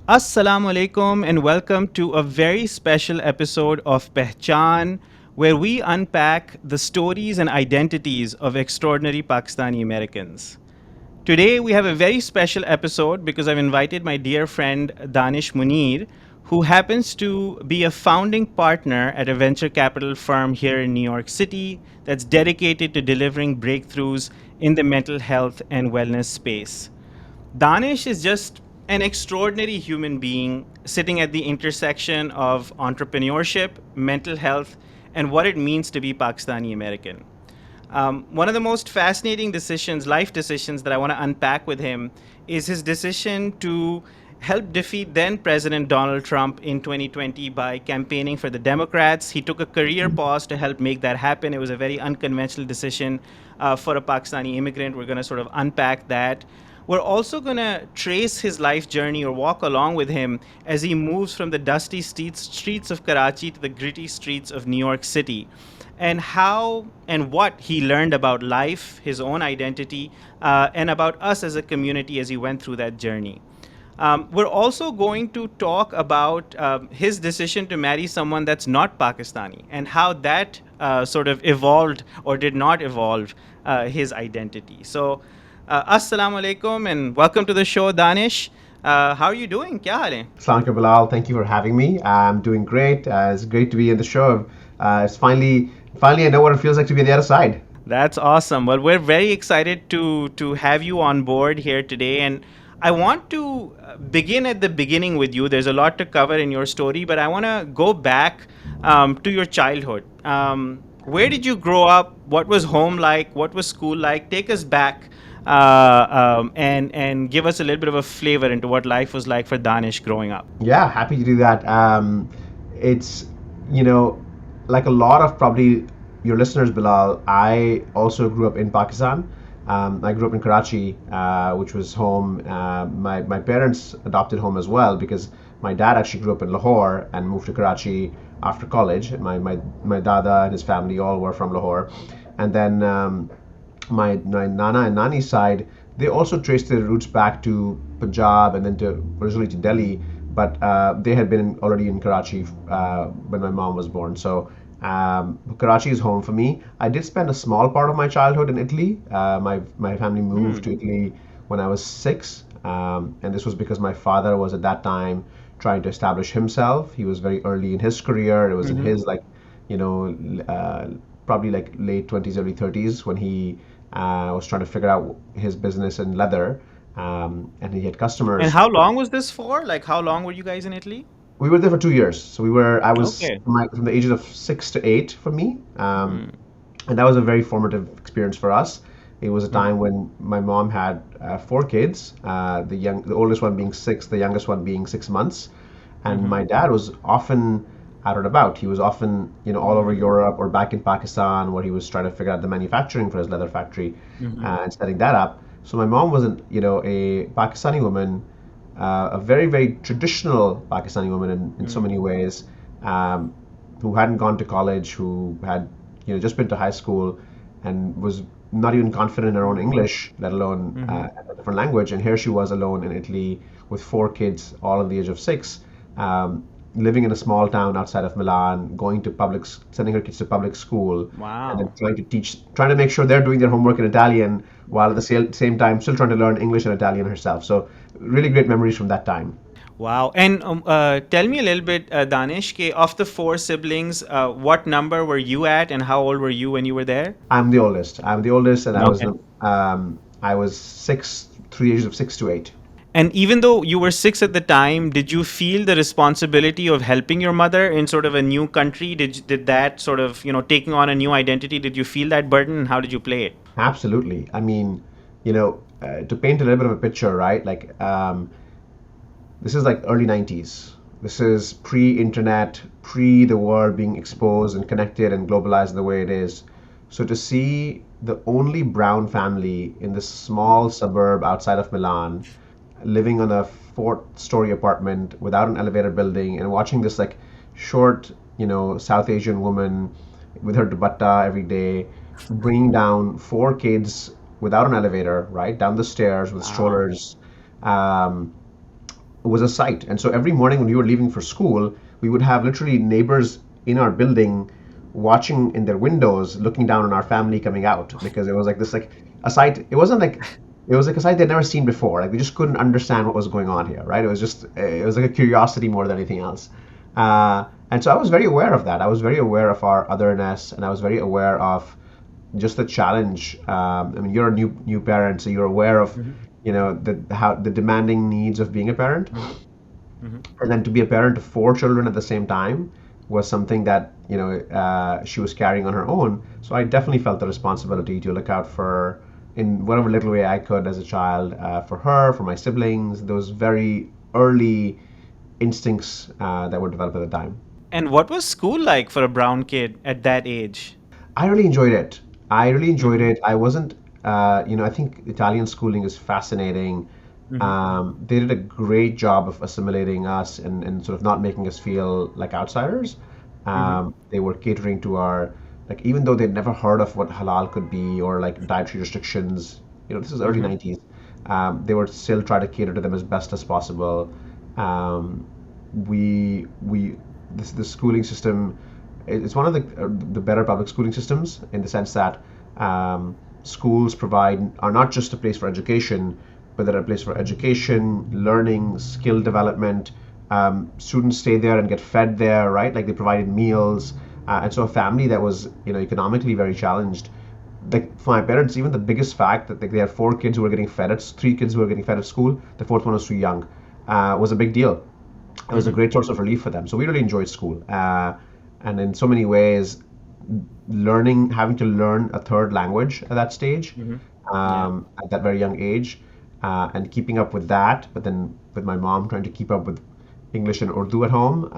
Assalamu alaikum and welcome to a very special episode of Pehchaan, where we unpack the stories and identities of extraordinary Pakistani Americans. Today we have a very special episode because I've invited my dear friend Danish Munir, who happens to be a founding partner at a venture capital firm here in New York City that's dedicated to delivering breakthroughs in the mental health and wellness space. Danish is just an extraordinary human being sitting at the intersection of entrepreneurship, mental health, and what it means to be Pakistani American. One of the most fascinating decisions, life decisions, that I want to unpack with him is his decision to help defeat then President Donald Trump in 2020 by campaigning for the Democrats. He took a career pause to help make that happen. It was a very unconventional decision for a Pakistani immigrant. We're going to sort of unpack that. We're also going to trace his life journey or walk along with him as he moves from the dusty streets of Karachi to the gritty streets of New York City, and how and what he learned about life, his own identity, and about us as a community as he went through that journey. We're also going to talk about his decision to marry someone that's not Pakistani and how that sort of evolved or did not evolve his identity. So, assalamu alaikum and welcome to the show, Danish. How are you doing? Kya haal hai? Assalamualaikum Bilal, thank you for having me. I'm doing great. It's great to be in the show. It's finally I know what it feels like to be on the other side. That's awesome. Well, we're very excited to have you on board here today, and I want to begin at the beginning with you. There's a lot to cover in your story, but I want to go back to your childhood. Where did you grow up? What was home like? What was school like? Take us back and give us a little bit of a flavor into what life was like for Danish growing up. Yeah, happy to do that. It's you know, like a lot of probably your listeners, Bilal. I also grew up in Pakistan. I grew up in Karachi, which was home. My parents adopted home as well because my dad actually grew up in Lahore and moved to Karachi after college. My dada and his family all were from Lahore, and then my nana and nani side, they also traced their roots back to Punjab and then to originally to Delhi, but they had been already in Karachi when my mom was born. So Karachi is home for me. I did spend a small part of my childhood in Italy. My family moved to Italy when I was 6, and this was because my father was at that time trying to establish himself. He was very early in his career. It was in his you know, probably like late 20s, early 30s when he was trying to figure out his business in leather, and he had And customers. how long was this for? Like, how long were you guys in Italy? We were there for 2 years. So I was Okay. from the ages of 6 to 8 for me. And that was a very formative experience for us. It was a time when my mom had 4 kids, the oldest one being 6, the youngest one being 6 months, and my dad was often out and about. He was often, all over Europe or back in Pakistan, where he was trying to figure out the manufacturing for his leather factory and setting that up. So my mom was, a Pakistani woman, a very, very traditional Pakistani woman in so many ways, who hadn't gone to college, who had just been to high school, and was not even confident in her own English, let alone a different language. And here she was alone in Italy with 4 kids, all at the age of 6, living in a small town outside of Milan, sending her kids to public school, and then Wow. trying to make sure they're doing their homework in Italian, while at the same time still trying to learn English and Italian herself. So really great memories from that time. Wow. And tell me a little bit, Danish, of the four siblings, what number were you at and how old were you when you were there? I'm the oldest. And Okay. I was six through the ages of 6 to 8. And even though you were 6 at the time, did you feel the responsibility of helping your mother in sort of a new country? Did that sort of, taking on a new identity, did you feel that burden and how did you play it? Absolutely. I mean, to paint a little bit of a picture, right? Like, this is like early 90s. This is pre-internet, pre the world being exposed and connected and globalized the way it is. So to see the only brown family in this small suburb outside of Milan living on a fourth-story apartment without an elevator building and watching this like short, South Asian woman with her dupatta every day bringing down 4 kids without an elevator, right, down the stairs with Wow. strollers. Um, was a sight. And so every morning when we were leaving for school, we would have literally neighbors in our building watching in their windows, looking down on our family coming out, because it was like this, like a sight. It was like a sight they'd never seen before. Like they just couldn't understand what was going on here, right? It was like a curiosity more than anything else. And so I was very aware of that. I was very aware of our otherness, and I was very aware of just the challenge. I mean, you're a new parent, so you're aware of, Mm-hmm. the demanding needs of being a parent, Mm-hmm. Mm-hmm. and then to be a parent of four children at the same time was something that she was carrying on her own. So I definitely felt the responsibility to look out for, in whatever little way I could as a child, for her, for my siblings. Those very early instincts that were developed at the time. And what was school like for a brown kid at that age? I really enjoyed it. I really enjoyed Mm-hmm. it. I wasn't, I think Italian schooling is fascinating. Mm-hmm. They did a great job of assimilating us, and sort of not making us feel like outsiders. Mm-hmm. They were catering to our, like, even though they'd never heard of what halal could be or like dietary restrictions, this is early Mm-hmm. 90s. They were still trying to cater to them as best as possible. Um, we the schooling system, it's one of the better public schooling systems, in the sense that schools are not just a place for education, but they're a place for education, learning, skill development. Students stay there and get fed there, right? Like they provided meals, and so a family that was economically very challenged, like for my parents, even the biggest fact that they had four kids who were getting fed at three kids who were getting fed at school, the fourth one was too young, was a big deal. It was a Mm-hmm. great source of relief for them. So we really enjoyed school, and in so many ways, having to learn a third language at that stage, Mm-hmm. Yeah. at that very young age, and keeping up with that, but then with my mom trying to keep up with English and Urdu at home.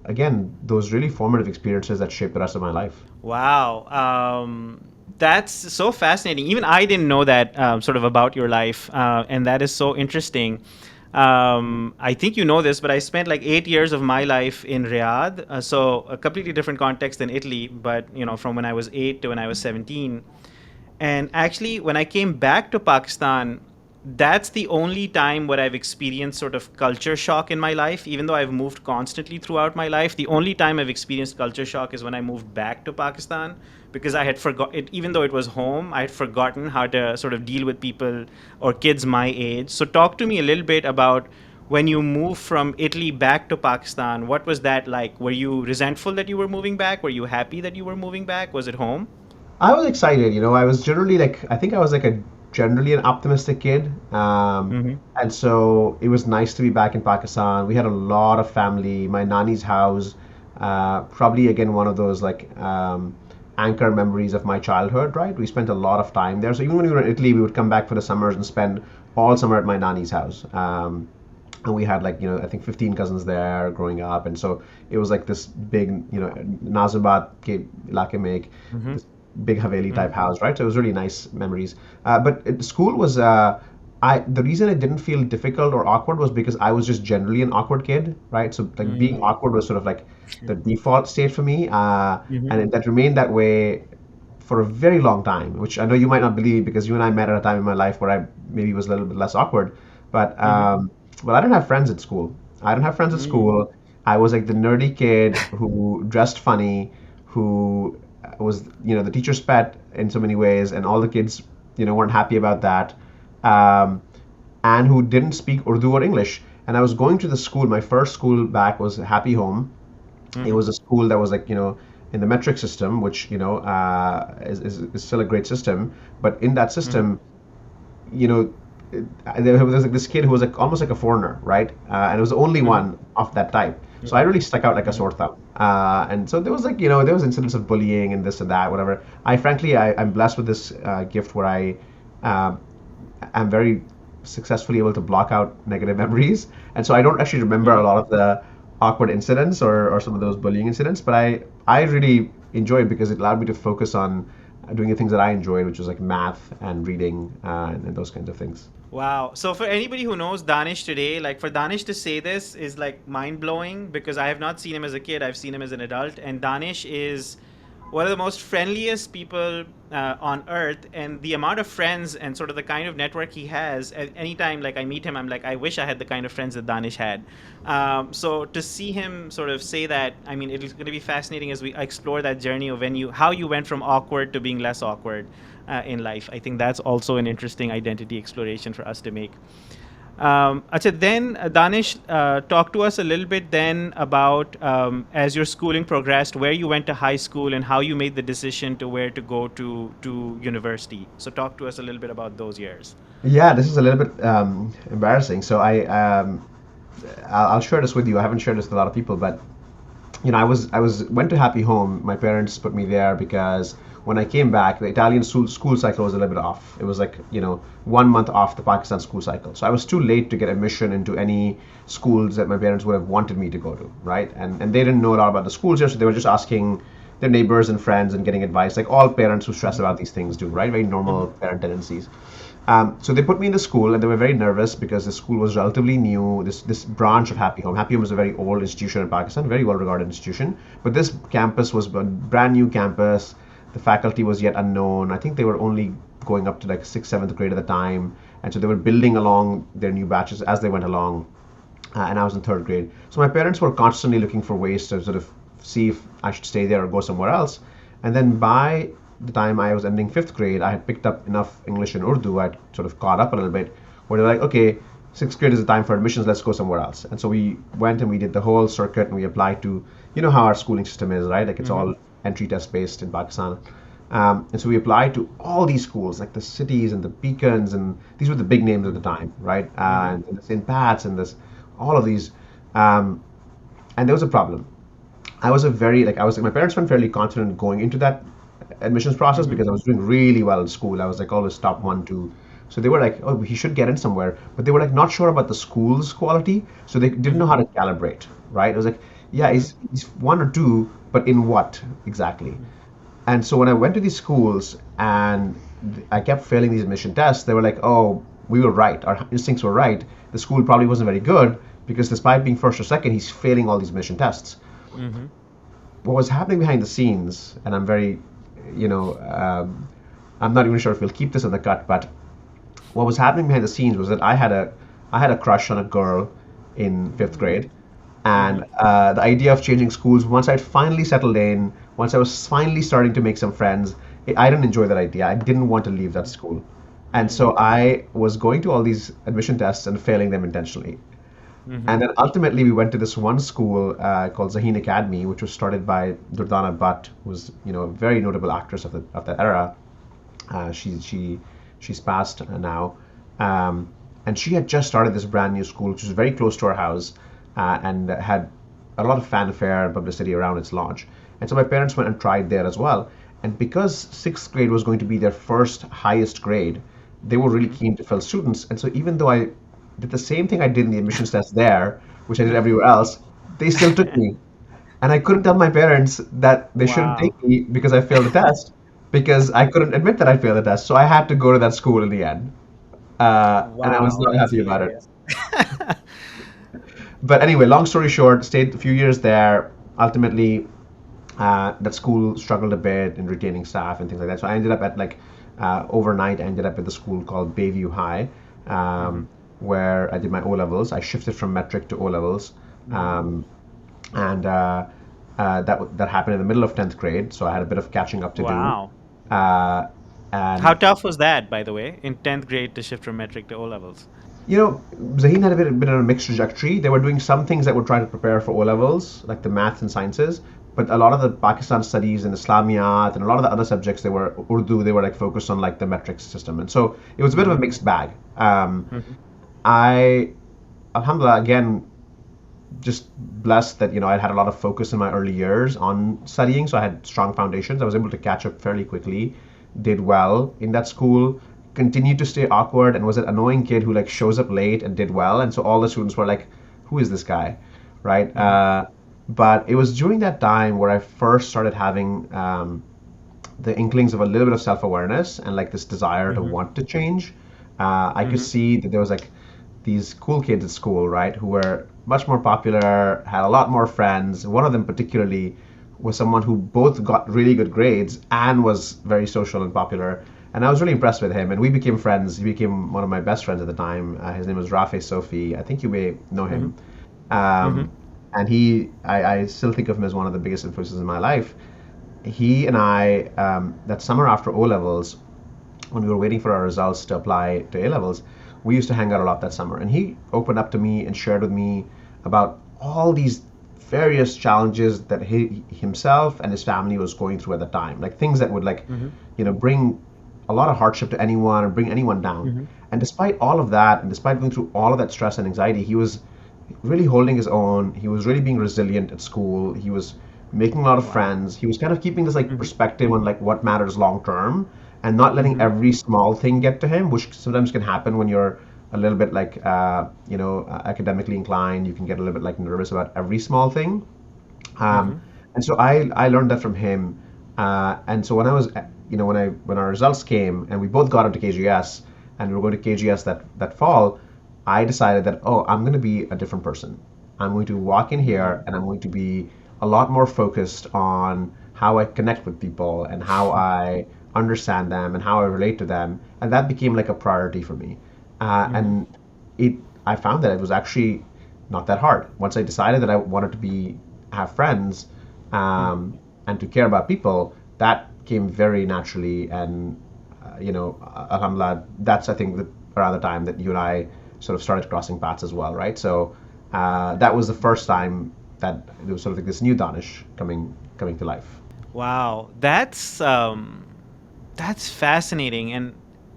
Again, those really formative experiences that shaped the rest of my life. Wow. That's so fascinating. Even I didn't know that sort of about your life, and that is so interesting. I think you know this, but I spent like 8 years of my life in Riyadh, so a completely different context than Italy. But from when I was 8 to when I was 17, and actually, when I came back to Pakistan, that's the only time where I've experienced sort of culture shock in my life. Even though I've moved constantly throughout my life, the only time I've experienced culture shock is when I moved back to Pakistan, because I had forgot it, even though it was home, I had forgotten how to sort of deal with people or kids my age. So, talk to me a little bit about when you moved from Italy back to Pakistan. What was that like? Were you resentful that you were moving back? Were you happy that you were moving back? Was it home? I was excited. I was generally like, I think I was like a generally an optimistic kid. Mm-hmm. And so it was nice to be back in Pakistan. We had a lot of family. My nanny's house, probably again one of those like anchor memories of my childhood, right? We spent a lot of time there. So even when we were in Italy, we would come back for the summers and spend all summer at my nanny's house. And we had like I think 15 cousins there growing up, and so it was like this big Nazabat ke ilake mein Mm-hmm. this big Haveli Mm-hmm. type house, right? So it was really nice memories. School was I the reason it didn't feel difficult or awkward was because I was just generally an awkward kid, right? So like being Mm-hmm. awkward was sort of like the default state for me, Mm-hmm. and that remained that way for a very long time, which I know you might not believe because you and I met at a time in my life where I maybe was a little bit less awkward. But Mm-hmm. I didn't have friends at school. I didn't have friends at Mm-hmm. school. I was like the nerdy kid who dressed funny, who was the teacher's pet in so many ways, and all the kids weren't happy about that, um, and who didn't speak Urdu or English. And I was going to the school. My first school back was Happy Home. It Mm-hmm. was a school that was like in the metric system, which is still a great system. But in that Mm-hmm. system, you know, there was like this kid who was like almost like a foreigner, right? And it was the only Mm-hmm. one of that type. So I Mm-hmm. really stuck out like a Mm-hmm. sore thumb. And so there was like there was incidents of bullying and this and that, whatever. I'm blessed with this gift where uh, I'm very successfully able to block out negative memories, and so I don't actually remember a Mm-hmm. lot of the awkward incidents or some of those bullying incidents. But I really enjoyed it because it allowed me to focus on doing the things that I enjoyed, which was like math and reading and those kinds of things. Wow. So for anybody who knows Danish today, like for Danish to say this is like mind blowing, because I have not seen him as a kid. I've seen him as an adult, and Danish is one of the most friendliest people on earth, and the amount of friends and sort of the kind of network he has. Anytime like I meet him, I'm like, I wish I had the kind of friends that Danish had. So to see him sort of say that, I mean, it is going to be fascinating as we explore that journey of how you went from awkward to being less awkward in life. I think that's also an interesting identity exploration for us to make. Acha, then Danish, talk to us a little bit then about as your schooling progressed, where you went to high school and how you made the decision to where to go to university. So talk to us a little bit about those years. Yeah, this is a little bit embarrassing. So I'll share this with you. I haven't shared this with a lot of people, but I was went to Happy Home. My parents put me there because when I came back, the Italian school cycle was a little bit off. It was like 1 month off the Pakistan school cycle. So I was too late to get admission into any schools that my parents would have wanted me to go to, right? And they didn't know a lot about the schools here, so they were just asking their neighbors and friends and getting advice, like all parents who stress about these things do, right? Very normal parent tendencies. So they put me in the school, and they were very nervous because the school was relatively new. This branch of Happy Home. Happy Home is a very old institution in Pakistan, very well regarded institution. But this campus was a brand new campus. The faculty was yet unknown. I think they were only going up to like sixth, seventh grade at the time, and so they were building along their new batches as they went along. And I was in third grade. So my parents were constantly looking for ways to sort of see if I should stay there or go somewhere else. And then by the time I was ending fifth grade, I had picked up enough English and Urdu. I'd sort of caught up a little bit, where they're like, okay, sixth grade is the time for admissions. Let's go somewhere else. And so we went and we did the whole circuit and we applied to, how our schooling system is, right? Like it's all entry test based in Pakistan. And so we applied to all these schools, like the cities and the beacons, and these were the big names at the time, right? And the St. Pat's and this, all of these. And there was a problem. My parents weren't fairly confident going into that admissions process because I was doing really well in school. I was like always top one, two. So they were like, oh, he should get in somewhere. But they were like not sure about the school's quality. So they didn't know how to calibrate, right? It was like, yeah, he's one or two, but in what exactly? And so when I went to these schools and I kept failing these admission tests, they were like, oh, we were right. Our instincts were right. The school probably wasn't very good because despite being first or second, he's failing all these admission tests. What was happening behind the scenes, and I'm not even sure if we'll keep this in the cut, but what was happening behind the scenes was that I had a crush on a girl in fifth grade, and the idea of changing schools, once I'd finally settled in, once I was finally starting to make some friends, I didn't enjoy that idea. I didn't want to leave that school, and so I was going to all these admission tests and failing them intentionally. And then ultimately we went to this one school called Zaheen Academy, which was started by Durdana Butt, who was a very notable actress of that era. She's passed now, and she had just started this brand new school, which was very close to our house, and had a lot of fanfare and publicity around its launch. And so my parents went and tried there as well. And because sixth grade was going to be their first highest grade, they were really keen to fill students. And so even though I did the same thing I did in the admissions test there, which I did everywhere else, they still took me. And I couldn't tell my parents that they shouldn't Wow. take me because I failed the test, because I couldn't admit that I failed the test. So I had to go to that school in the end. And I was Wow, not that's happy about it. hilarious. But anyway, long story short, stayed a few years there. Ultimately, that school struggled a bit in retaining staff and things like that. So I ended up at overnight, I ended up at the school called Bayview High, where I did my O levels. I shifted from metric to O levels, and that happened in the middle of 10th grade. So I had a bit of catching up to do. Wow. Uh, How and tough was that, by the way, in 10th grade to shift from metric to O levels? Zaheen had a bit of a mixed trajectory. They were doing some things that were trying to prepare for O levels, like the maths and sciences, but a lot of the Pakistan studies and Islamiyat and a lot of the other subjects, they were Urdu, they were like focused on like the metrics system. And so it was a bit of a mixed bag. I, Alhamdulillah, again, just blessed that I had a lot of focus in my early years on studying, so I had strong foundations. I was able to catch up fairly quickly, did well in that school, continued to stay awkward, and was an annoying kid who like shows up late and did well, and so all the students were like, "Who is this guy?" Right? But it was during that time where I first started having the inklings of a little bit of self-awareness and like this desire to want to change. I could see that there was like these cool kids at school, right, who were much more popular, had a lot more friends. One of them particularly, was someone who both got really good grades and was very social and popular. And I was really impressed with him, and we became friends. He became one of my best friends at the time. His name was Rafe Sofi. I think you may know him. Mm-hmm. Mm-hmm. Um, and I still think of him as one of the biggest influences in my life. He and I, that summer after O levels, when we were waiting for our results to apply to A levels, we used to hang out a lot that summer. And he opened up to me and shared with me about all these various challenges that he himself and his family was going through at the time, like things that would like, Mm-hmm. bring a lot of hardship to anyone and bring anyone down. Mm-hmm. And despite all of that, and despite going through all of that stress and anxiety, he was really holding his own. He was really being resilient at school. He was making a lot of Wow. friends. He was kind of keeping this like Mm-hmm. perspective on like what matters long term and not letting Mm-hmm. every small thing get to him, which sometimes can happen when you're a little bit like academically inclined. You can get a little bit like nervous about every small thing. Mm-hmm. Um, and so I learned that from him. And so when I was, when our results came and we both got into KGS and we were going to KGS that fall, I decided that, oh, I'm going to be a different person. I'm going to walk in here and I'm going to be a lot more focused on how I connect with people and how I understand them and how I relate to them. And that became like a priority for me. Mm-hmm. And it, I found that it was actually not that hard. Once I decided that I wanted to have friends, Mm-hmm. and to care about people, that came very naturally. And alhamdulillah, that's I think around the time that you and I sort of started crossing paths as well, right? So that was the first time that there was sort of like this new Danish coming to life. Wow, that's fascinating, and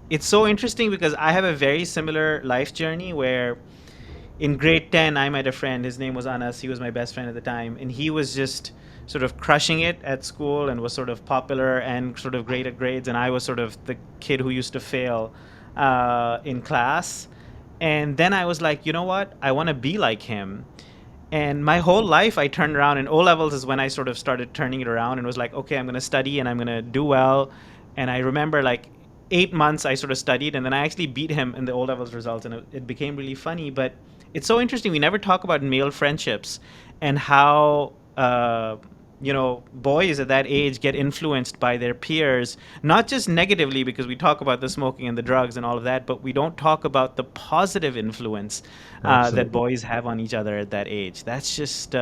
it's so interesting because I have a very similar life journey where in grade 10 I met a friend. His name was Anas. He was my best friend at the time, and he was just sort of crushing it at school and was sort of popular and sort of great at grades, and I was sort of the kid who used to fail in class. And then I was like, you know what? I want to be like him. And my whole life, I turned around, and O levels is when I sort of started turning it around and was like, okay, I'm going to study and I'm going to do well. And I remember like 8 months I sort of studied, and then I actually beat him in the O levels results, and it became really funny. But it's so interesting. We never talk about male friendships and how boys at that age get influenced by their peers, not just negatively because we talk about the smoking and the drugs and all of that, but we don't talk about the positive influence that Absolutely. boys have on each other at that age. That's just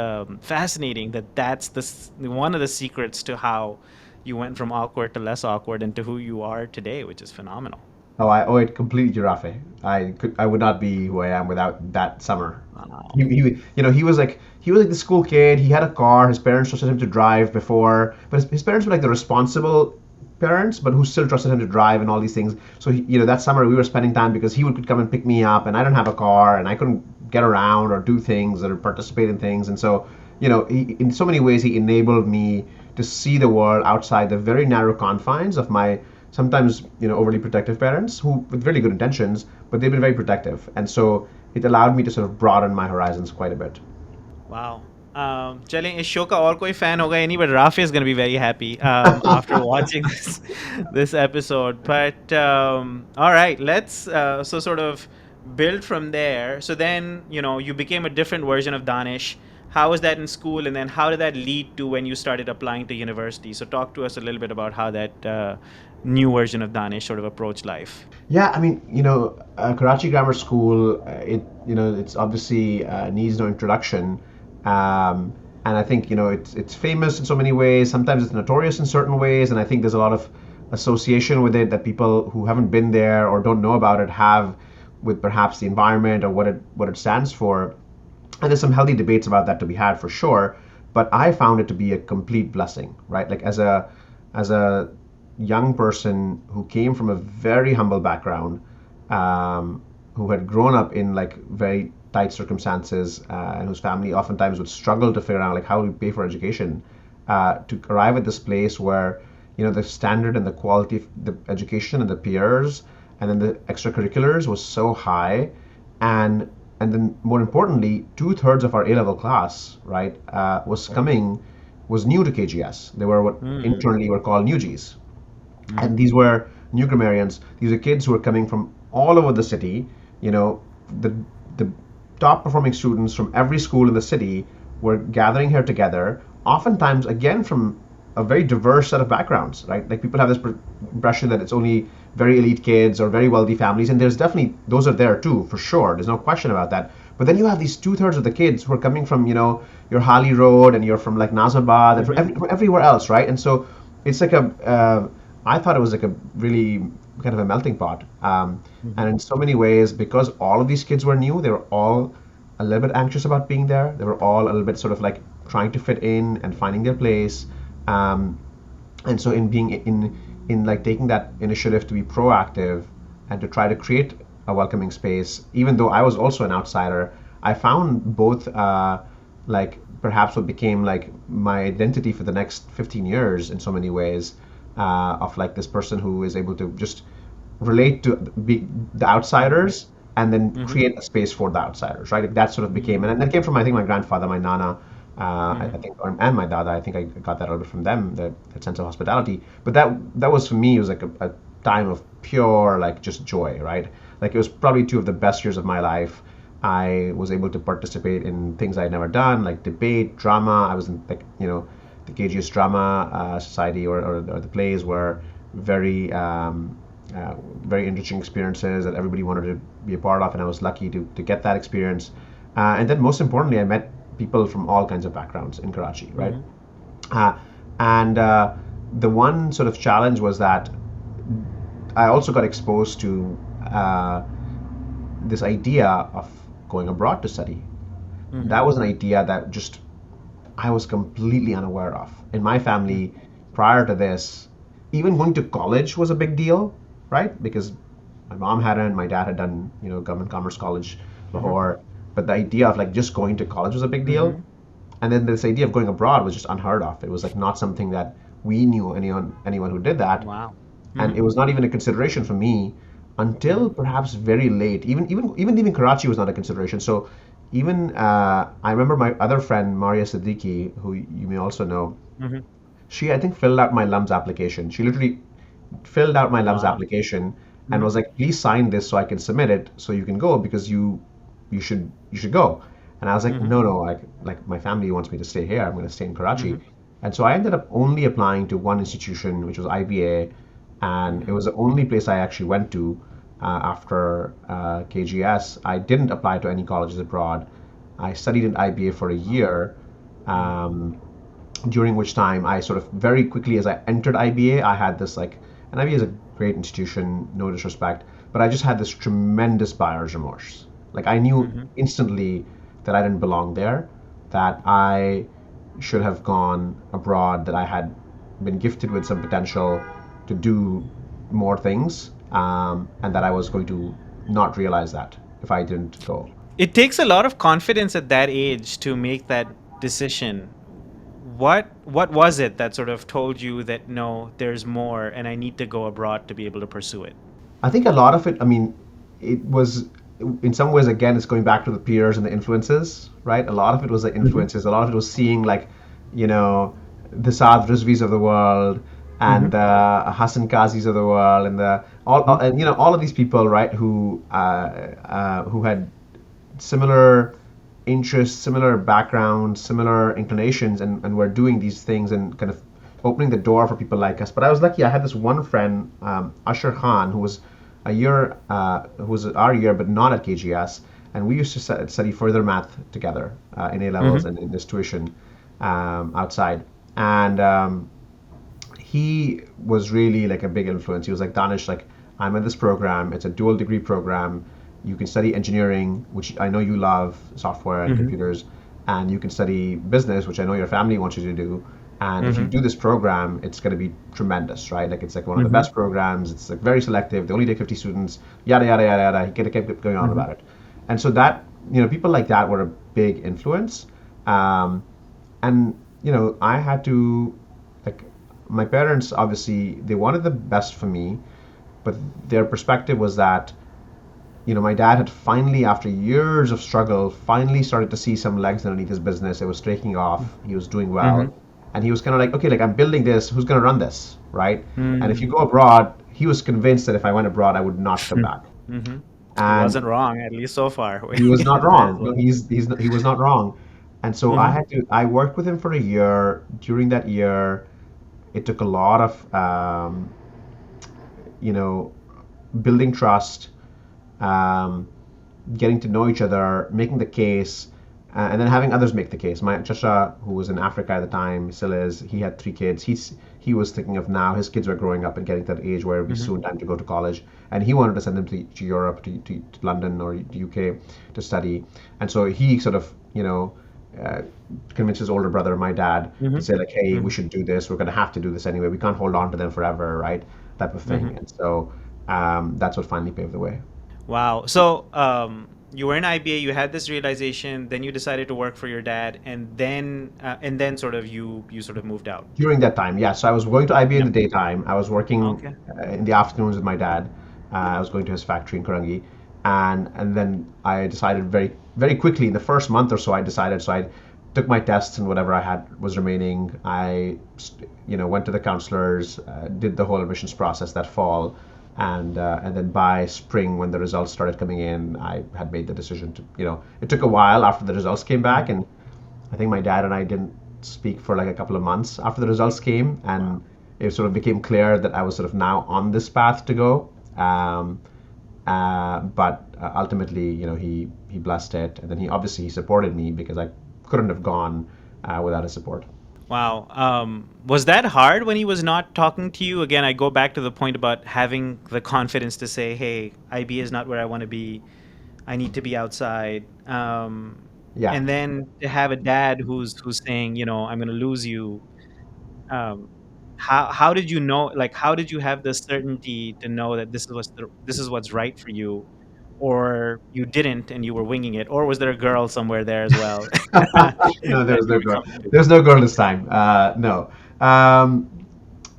fascinating. That's one of the secrets to how you went from awkward to less awkward and to who you are today, which is phenomenal. Oh, I owe it completely to Rafe. I would not be who I am without that summer. Wow. He was like the school kid. He had a car. His parents trusted him to drive before, but his parents were like the responsible parents, but who still trusted him to drive and all these things. So that summer we were spending time because he would come and pick me up, and I didn't have a car, and I couldn't get around or do things or participate in things, and so in so many ways he enabled me to see the world outside the very narrow confines of my sometimes overly protective parents who with really good intentions, but they've been very protective, and so it allowed me to sort of broaden my horizons quite a bit. Wow. चलें इस show का और कोई fan होगा या नहीं, but Rafi is going to be very happy after watching this episode. But all right, let's so sort of build from there. So then you became a different version of Danish. How was that in school, and then how did that lead to when you started applying to university? So talk to us a little bit about how that new version of Danish sort of approached life. Yeah, I mean, Karachi Grammar School, it's obviously needs no introduction, and I think it's famous in so many ways. Sometimes it's notorious in certain ways, and I think there's a lot of association with it that people who haven't been there or don't know about it have with perhaps the environment or what it stands for. And there's some healthy debates about that to be had for sure. But I found it to be a complete blessing, right? Like as a young person who came from a very humble background, who had grown up in like very tight circumstances, and whose family oftentimes would struggle to figure out like how to pay for education, to arrive at this place where the standard and the quality of the education and the peers and then the extracurriculars was so high, and then more importantly, 2/3 of our A-level class, right, was new to KGS. They were what Mm, internally were called newgies, mm, and these were new grammarians. These are kids who were coming from all over the city. The top performing students from every school in the city were gathering here together oftentimes again from a very diverse set of backgrounds, right? Like people have this impression that it's only very elite kids or very wealthy families, and there's definitely those are there too, for sure. There's no question about that. But then you have these two-thirds of the kids who are coming from, your Hali Road, and you're from like Nazabad, and from everywhere else, right? And so it's like I thought it was like a really kind of a melting pot. And in so many ways, because all of these kids were new, they were all a little bit anxious about being there. They were all a little bit sort of like trying to fit in and finding their place. Um, and so in being in like taking that initiative to be proactive and to try to create a welcoming space, even though I was also an outsider, I found both like perhaps what became like my identity for the next 15 years in so many ways, of like this person who is able to just relate to the outsiders and then create a space for the outsiders, right? Like that sort of became, and that came from I think my grandfather, my nana, I think, and my dada. I think I got that a little bit from them, that sense of hospitality. But that was for me, it was like a time of pure like just joy, right? Like it was probably two of the best years of my life. I was able to participate in things I had never done, like debate, drama. I was in like the KGS Drama Society, or the plays were very very enriching experiences that everybody wanted to be a part of, and I was lucky to get that experience. And then most importantly, I met people from all kinds of backgrounds in Karachi, right? And the one sort of challenge was that I also got exposed to this idea of going abroad to study. That was an idea that just I was completely unaware of. In my family, prior to this, even going to college was a big deal, right? Because my mom hadn't, my dad had done, Government Commerce College, Lahore. But the idea of like just going to college was a big deal. And then this idea of going abroad was just unheard of. It was like not something that we knew anyone who did that. Wow. And it was not even a consideration for me until perhaps very late. Even leaving Karachi was not a consideration. So even I remember my other friend Maria Siddiqui, who you may also know. She I think filled out my LUMS application. She literally filled out my LUMS application and was like, please sign this so I can submit it so you can go, because you should go. And I was like, no, like my family wants me to stay here. I'm going to stay in Karachi. And so I ended up only applying to one institution, which was IBA, and it was the only place I actually went to after KGS. I didn't apply to any colleges abroad. I studied at IBA for a year, during which time I sort of very quickly, as I entered IBA, I had this like, and IBA is a great institution, no disrespect, but I just had this tremendous buyer's remorse. Like I knew instantly that I didn't belong there, that I should have gone abroad, that I had been gifted with some potential to do more things, and that I was going to not realize that if I didn't go. It takes a lot of confidence at that age to make that decision. What was it that sort of told you that no, there's more, and I need to go abroad to be able to pursue it? I think a lot of it, I mean, it was in some ways, again, it's going back to the peers and the influences, right? A lot of it was the influences. A lot of it was seeing like, the Saad Rizvis of the world and the Hassan Kazis of the world, and all of these people, right, who had similar interests, similar backgrounds, similar inclinations, and were doing these things and kind of opening the door for people like us. But I was lucky. I had this one friend, Ashar Khan, who was our year, but not at KGS, and we used to study further math together in A levels and in this tuition outside. And he was really like a big influence. He was like, Danish, like I'm in this program. It's a dual degree program. You can study engineering, which I know you love, software and computers, and you can study business, which I know your family wants you to do. And if you do this program, it's going to be tremendous, right? Like it's like one of the best programs. It's like very selective. They only take 50 students, yada, yada, yada, yada. He kept going on about it. And so that, people like that were a big influence. And, I had to, like, my parents, obviously, they wanted the best for me, but their perspective was that, my dad had finally, after years of struggle, finally started to see some legs underneath his business. It was taking off. He was doing well. And he was kind of like, okay, like I'm building this. Who's going to run this, right? And if you go abroad, he was convinced that if I went abroad, I would not come back. He wasn't wrong, at least so far. He was not wrong. He was not wrong. And so Mm-hmm. I worked with him for a year. During that year, it took a lot of, you know, building trust, um, getting to know each other, making the case, and then having others make the case. My Chasha, who was in Africa at the time, still is. He had 3 kids. He was thinking of now his kids were growing up and getting to that age where it would be Mm-hmm. soon time to go to college, and he wanted to send them to Europe, to London or the UK to study. And so he sort of, uh, convinced his older brother, my dad, to say like, hey, we Mm-hmm. should do this. We're going to have to do this anyway. We can't hold on to them forever, right? Type of Mm-hmm. thing. And so that's what finally paved the way. Wow. So, you were in IBA, you had this realization, then you decided to work for your dad, and then sort of you sort of moved out. During that time, yes. So I was going to IB in the Yep. daytime. I was working Okay. in the afternoons with my dad. I was going to his factory in Karangi, and then I decided very quickly in the first month or so. I decided. So I took my tests and whatever I had was remaining. Went to the counselors, did the whole admissions process that fall, and then by spring when the results started coming in, I had made the decision to. It took a while after the results came back, Hmm. and I think my dad and I didn't speak for like a couple of months after the results came, Wow. and it sort of became clear that I was sort of now on this path to go. But ultimately, he blessed it, and then he supported me because I couldn't have gone without his support. Wow. Was that hard when he was not talking to you? Again, I go back to the point about having the confidence to say, "Hey, IB is not where I want to be. I need to be outside." Yeah. And then to have a dad who's saying, "I'm going to lose you." Um, how did you know? Like, how did you have the certainty to know that this is what's right for you, or you didn't and you were winging it, or was there a girl somewhere there as well No, that there's you no were girl. coming to? There's no girl this time. No.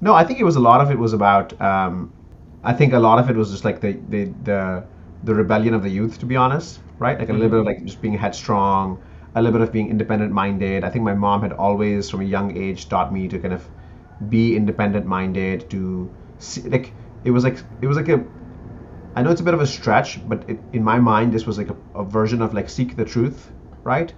No, I think it was a lot of it was about. I think a lot of it was just like the rebellion of the youth, to be honest, right? Like a little Hmm. bit of like just being headstrong, a little bit of being independent minded. I think my mom had always, from a young age, taught me to kind of be independent minded. To see, like it was like a. I know it's a bit of a stretch, but in my mind, this was like a version of like seek the truth, right?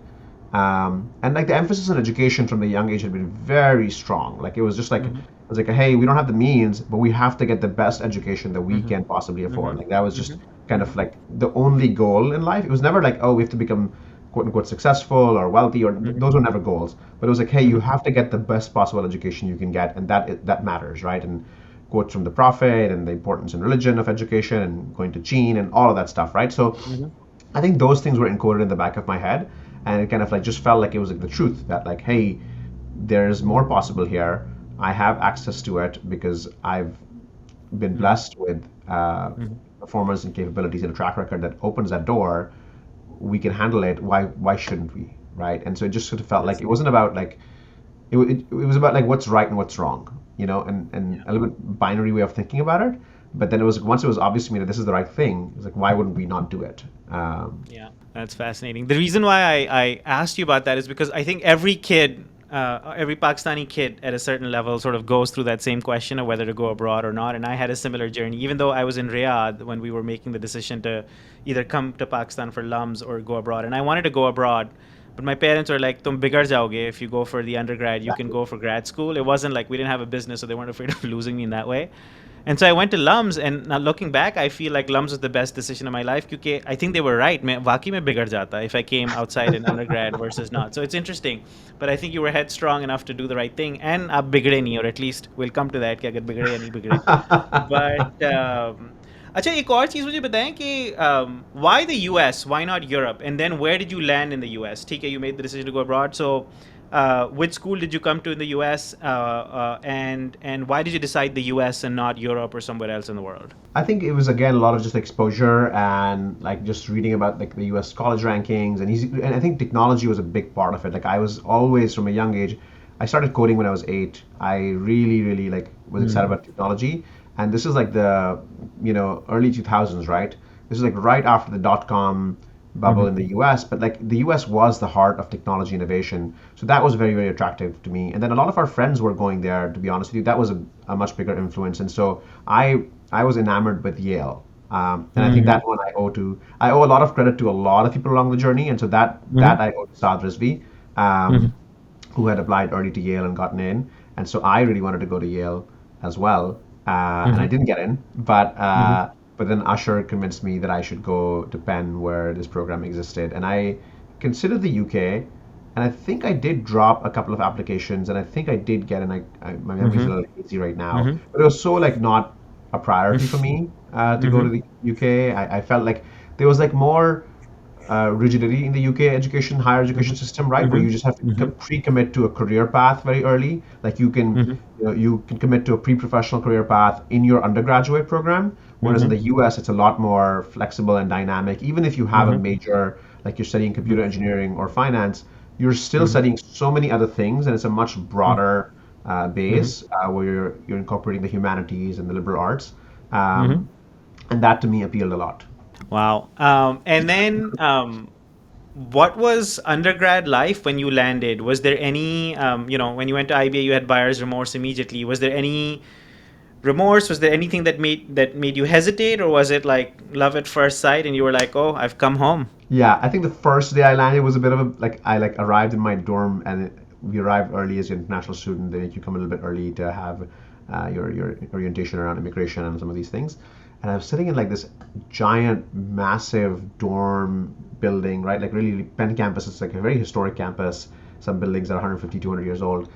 And like the emphasis on education from the young age had been very strong. Like it was just like it Hmm. was like, hey, we don't have the means, but we have to get the best education that we Hmm. can possibly afford. Hmm. Like that was just Hmm. kind of Hmm. like the only goal in life. It was never like, oh, we have to become quote unquote successful or wealthy, or Hmm. those were never goals. But it was like, hey, you Hmm. have to get the best possible education you can get, and that matters, right? And quotes from the Prophet and the importance in religion of education and going to Chin and all of that stuff, right? So Hmm. I think those things were encoded in the back of my head, and it kind of like just felt like it was like the truth that like, hey, there's more possible here. I have access to it because I've been Hmm. blessed with Hmm. performance and capabilities and a track record that opens that door. We can handle it. Why shouldn't we? Right? And so it just sort of felt like it wasn't Fascinating. about like it was about like what's right and what's wrong, and Yeah. a little bit binary way of thinking about it. But then it was once it was obvious to me that this is the right thing. It's like why wouldn't we not do it? Yeah, that's fascinating. The reason why I asked you about that is because I think every kid, every Pakistani kid at a certain level sort of goes through that same question of whether to go abroad or not. And I had a similar journey, even though I was in Riyadh when we were making the decision to either come to Pakistan for LUMS or go abroad. And I wanted to go abroad, but my parents were like, "Tum bigar jaoge if you go for the undergrad. You can Exactly. go for grad school." It wasn't like we didn't have a business, so they weren't afraid of losing me in that way. And so I went to Lums, and now looking back, I feel like Lums was the best decision of my life because I think they were right. मैं वाकई में बिगड़ जाता if I came outside in undergrad versus not. So it's interesting, but I think you were headstrong enough to do the right thing, and आप बिगड़े नहीं, or at least we'll come to that कि अगर बिगड़े या नहीं बिगड़े. But अच्छा एक और चीज़ मुझे बताएं कि why the US, why not Europe, and then where did you land in the US? ठीक है, you made the decision to go abroad, so which school did you come to in the U.S. And why did you decide the U.S. and not Europe or somewhere else in the world? I think it was again a lot of just exposure and like just reading about like the U.S. college rankings and I think technology was a big part of it. Like I was always from a young age, I started coding when I was 8. I really like was excited Mm. about technology, and this is like the early 2000s, right? This is like right after the dot com bubble in Mhm. the US, but like the US was the heart of technology innovation. So that was very attractive to me. And then a lot of our friends were going there, to be honest with you. That was a much bigger influence. And so I was enamored with Yale. And I think Mhm. that one I owe a lot of credit to a lot of people along the journey. And so that Mhm. I owe to Saad Rizvi. um, who had applied early to Yale and gotten in, and so I really wanted to go to Yale as well, and I didn't get in, but then Usher convinced me that I should go to Penn where this program existed, and I considered the UK, and I think I did drop a couple of applications, and I think I did get in. My memory's a little hazy right now, but it was so like not a priority for me to go to the UK. I felt like there was like more rigidity in the UK education, higher education system, right? Where you just have to pre-commit to a career path very early. Like you can commit to a pre-professional career path in your undergraduate program. Whereas in the US, it's a lot more flexible and dynamic. Even if you have a major, like you're studying computer engineering or finance, you're still studying so many other things, and it's a much broader base where you're incorporating the humanities and the liberal arts, and that to me appealed a lot. Wow. And then, what was undergrad life when you landed? Was there any, when you went to IBA, you had buyer's remorse immediately. Was there any remorse? Was there anything that made you hesitate, or was it like love at first sight, and you were like, "Oh, I've come home"? Yeah, I think the first day I landed was a bit of a like I like arrived in my dorm, and we arrived early as an international student. They make you come a little bit early to have your orientation around immigration and some of these things. And I was sitting in like this giant, massive dorm building, right? Like really Penn campus. It's like a very historic campus. Some buildings are 150, 200 years old,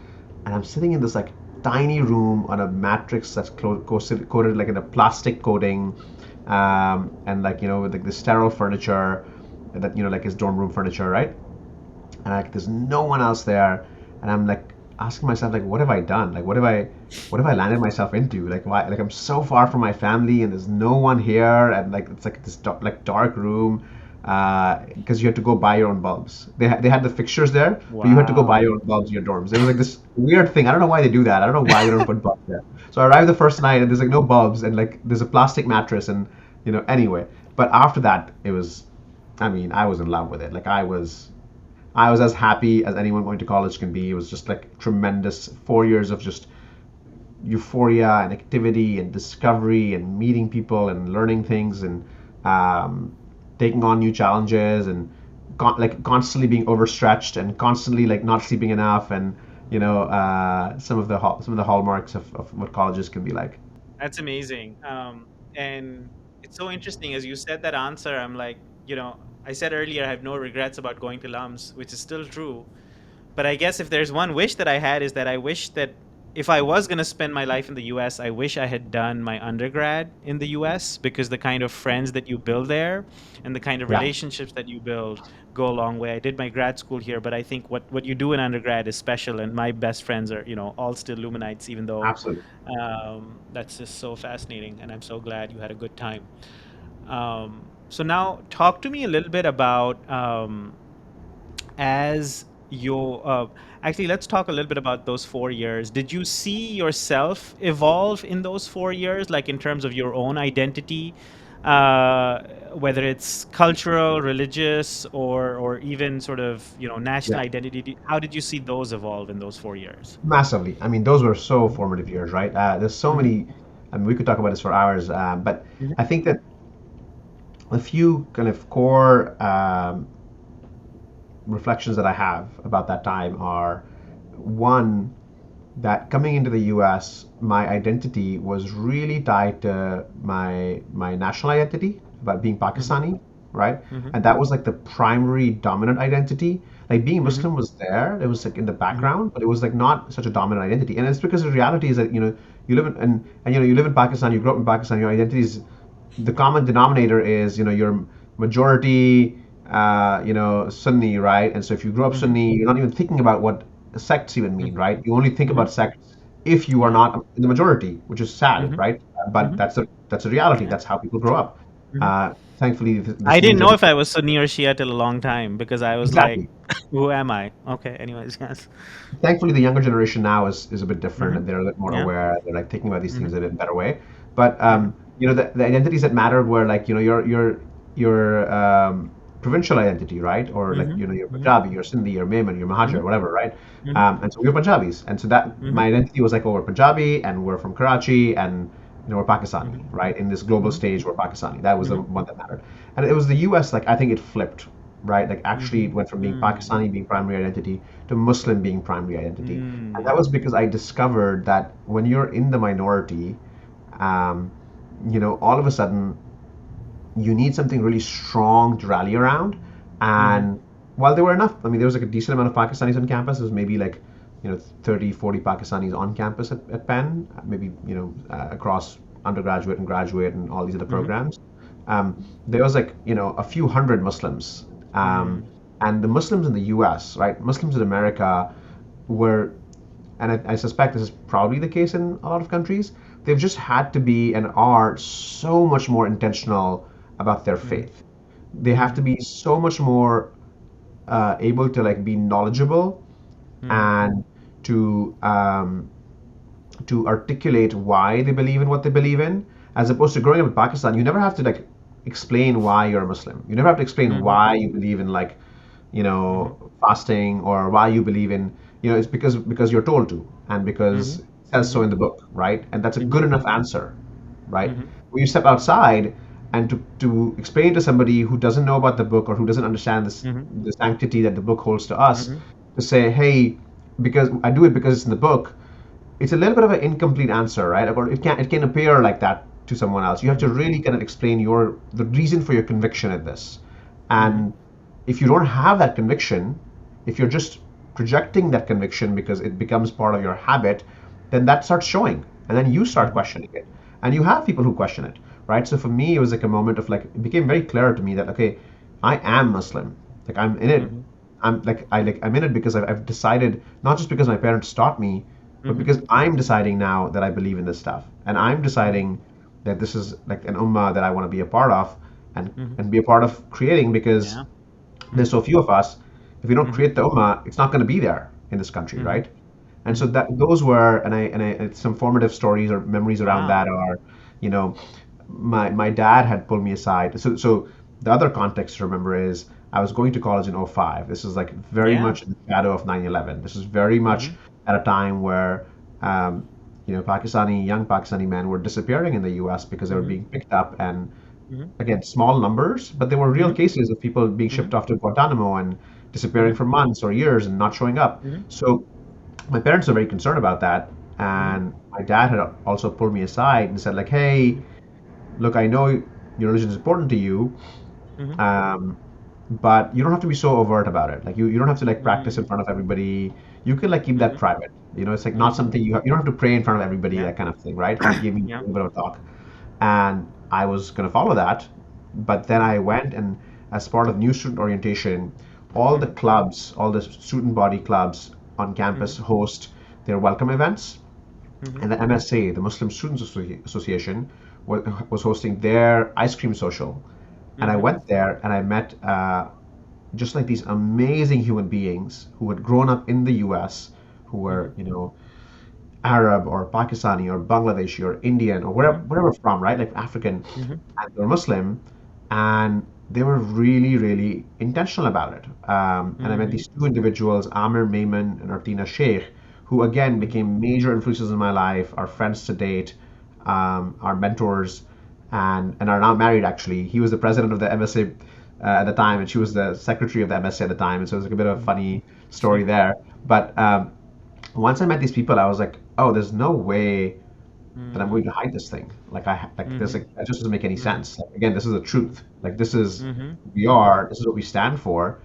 and I'm sitting in this like tiny room on a matrix that's coated like in a plastic coating, and like with like the sterile furniture that like his dorm room furniture, right? And like there's no one else there, and I'm like asking myself like, what have I done? Like what have I landed myself into? Like why? Like I'm so far from my family, and there's no one here, and like it's like this dark room. Because you had to go buy your own bulbs. They had the fixtures there, but you had to go buy your Wow. own bulbs in your dorms. It was like this weird thing. I don't know why they do that. I don't know why they don't put bulbs there. So I arrived the first night, and there's like no bulbs, and like there's a plastic mattress, and anyway. But after that, it was, I mean, I was in love with it. Like I was as happy as anyone going to college can be. It was just like tremendous 4 years of just euphoria and activity and discovery and meeting people and learning things and um, taking on new challenges and like constantly being overstretched and constantly like not sleeping enough and some of the hallmarks of what colleges can be like. That's amazing. And it's so interesting as you said that answer. I'm like, I said earlier I have no regrets about going to LUMS, which is still true. But I guess if there's one wish that I had is that I wish that if I was going to spend my life in the US, I wish I had done my undergrad in the US, because the kind of friends that you build there and the kind of Yeah, relationships that you build go a long way. I did my grad school here, but I think what you do in undergrad is special. And my best friends are, all still Luminites, even though absolutely. that's just so fascinating. And I'm so glad you had a good time. So now talk to me a little bit about as your actually let's talk a little bit about those 4 years. Did you see yourself evolve in those 4 years, like in terms of your own identity, uh, whether it's cultural, religious, or even sort of national Yeah, identity? How did you see those evolve in those 4 years? massively. I mean, those were so formative years, right? There's so Hmm. many. I mean, we could talk about this for hours, but Hmm. I think that a few kind of core reflections that I have about that time are one, that coming into the US, my identity was really tied to my national identity about being Hmm. Pakistani, right? Hmm. And that was like the primary dominant identity. Like being Hmm. Muslim was there, it was like in the Hmm. background, but it was like not such a dominant identity. And it's because the reality is that you live in and you live in Pakistan, you grew up in Pakistan, your identity is the common denominator is your majority Sunni, right? And so if you grew up Hmm. Sunni, you're not even thinking about what sects even mean, Hmm. right? You only think Hmm. about sects if you are Yeah. not in the majority, which is sad, Hmm. right? But Hmm. that's a reality. Yeah. That's how people grow up. Hmm. Thankfully, the I didn't Sunnis are know if I was Sunni or Shia till a long time, because I was like, exactly. who am I? Okay, anyways, yes. Thankfully, the younger generation now is a bit different, Hmm. and they're a bit more Yeah. aware. They're like thinking about these things Hmm. in a bit better way. But Hmm. the identities that mattered were like your provincial identity, right? Or like Hmm. you're Hmm. Punjabi, you're Sindhi, you're Memon, you're Hmm. Mahajar, whatever, right? Hmm. And so we were Punjabis, and so that Hmm. my identity was like, oh, we're Punjabi, and we're from Karachi, and we're Hmm. Pakistani, right? In this global Hmm. stage, we're Pakistani. That was the Hmm. one that mattered, and it was the U.S. Like I think it flipped. right? Like actually, it Mhm. went from being Mm. Pakistani being primary identity to Muslim being primary identity, and that Mm. was because I discovered that when you're in the minority, um, all of a sudden you need something really strong to rally around. Mhm. And while there were enough, I mean, there was like a decent amount of Pakistanis on campus. There was maybe like, 30, 40 Pakistanis on campus at Penn, maybe, across undergraduate and graduate and all these other Mhm. programs. There was like, a few hundred Muslims. Mm. And the Muslims in the US, right? Muslims in America were, and I suspect this is probably the case in a lot of countries, they've just had to be and are so much more intentional about their Mhm. faith. They have to Mhm. be so much more able to like be knowledgeable Mm. and to um, to articulate why they believe in what they believe in, as opposed to growing up in Pakistan. You never have to like explain why you're a Muslim. You never have to explain Mhm. why you believe in like Mhm. fasting or why you believe in it's because you're told to and because Mhm. it says so Mhm. in the book, right? And that's a good Mhm. enough answer, right? Mhm. When you step outside and to explain to somebody who doesn't know about the book or who doesn't understand this Mhm. the sanctity that the book holds to us, Mhm. to say, hey, because I do it because it's in the book, it's a little bit of an incomplete answer, right? Or it can appear like that to someone else. You have to Mhm. really kind of explain the reason for your conviction in this. Mhm. And if you don't have that conviction, if you're just projecting that conviction because it becomes part of your habit, then that starts showing. And then you start Mhm. questioning it. And you have people who question it, right? So for me, it was like a moment of like, it became very clear to me that, okay, I am Muslim. Like I'm in it. Mhm. I'm in it because I've decided, not just because my parents taught me, but Mhm. because I'm deciding now that I believe in this stuff. And I'm Mhm. deciding that this is like an ummah that I want to be a part of and Mhm. and be a part of creating because Yeah. there's Mhm. so few of us. If we don't Mhm. create the ummah, it's not going to be there in this country, Mhm. right? And so Mhm. that those were, and some formative stories or memories around Wow. that are, you know, my dad had pulled me aside. So the other context to remember is I was going to college in '05. This is like very Yeah. much in the shadow of 9/11. This is very much Mhm. at a time where young Pakistani men were disappearing in the U.S. because they were Mhm. being picked up and Mhm. again, small numbers, but there were real Mhm. cases of people being shipped Mhm. off to Guantanamo and disappearing Mhm. for months or years and not showing up. Mhm. So my parents are very concerned about that, Mhm. and my dad had also pulled me aside and said, like, "Hey, Mhm. look, I know your religion is important to you, Mhm. um, but you don't have to be so overt about it. Like, you don't have to like practice in Mm. front of everybody. You can like keep that Mhm. private. It's like not Mhm. something you don't have to pray in front of everybody, Yeah. that kind of thing, right?" He gave me a Yeah. little bit of a talk, and I was going to follow that. But then Mhm. I went and, as part of new student orientation, all the Mhm. clubs, all the student body clubs on campus Mhm. host their welcome events. Mhm. And the MSA, the Muslim Students Association, was hosting their ice cream social. And I Mhm. went there and I met just like these amazing human beings who had grown up in the US, who were, Mhm. Arab or Pakistani or Bangladeshi or Indian or Mhm. wherever from, right? Like African, Mhm. and they were Muslim, and they were really, really intentional about it. And I met Mhm. these two individuals, Amir Maiman and Artina Sheikh, who again Mhm. became major influences in my life, are friends to date, are mentors, and are now married actually. He was the president of the MSA at the time, and she was the secretary of the MSA at the time, and so it was like a bit of a Mhm. funny story there. But once I met these people, I was like, oh, there's no way that I'm going to Mm. hide this thing. Like there's Mhm. like that just doesn't make any Mhm. sense. Like, again, this is the truth. Like this is Mhm. who we are. This is what we stand for.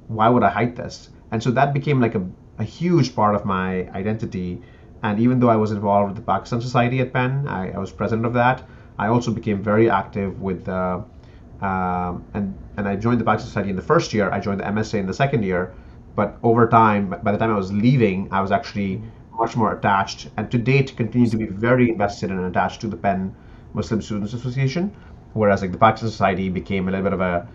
Why would I hide this? And so that became like a huge part of my identity. And even though I was involved with the Pakistan Society at Penn, I was president of that. I also became very active with and I joined the Pakistan Society in the first year. I joined the MSA in the second year. But over time, by the time I was leaving, I was actually Mhm. much more attached, and to date, continue to be very invested and attached to the Penn Muslim Students Association. Whereas like the Pakistan Society became a little bit of a,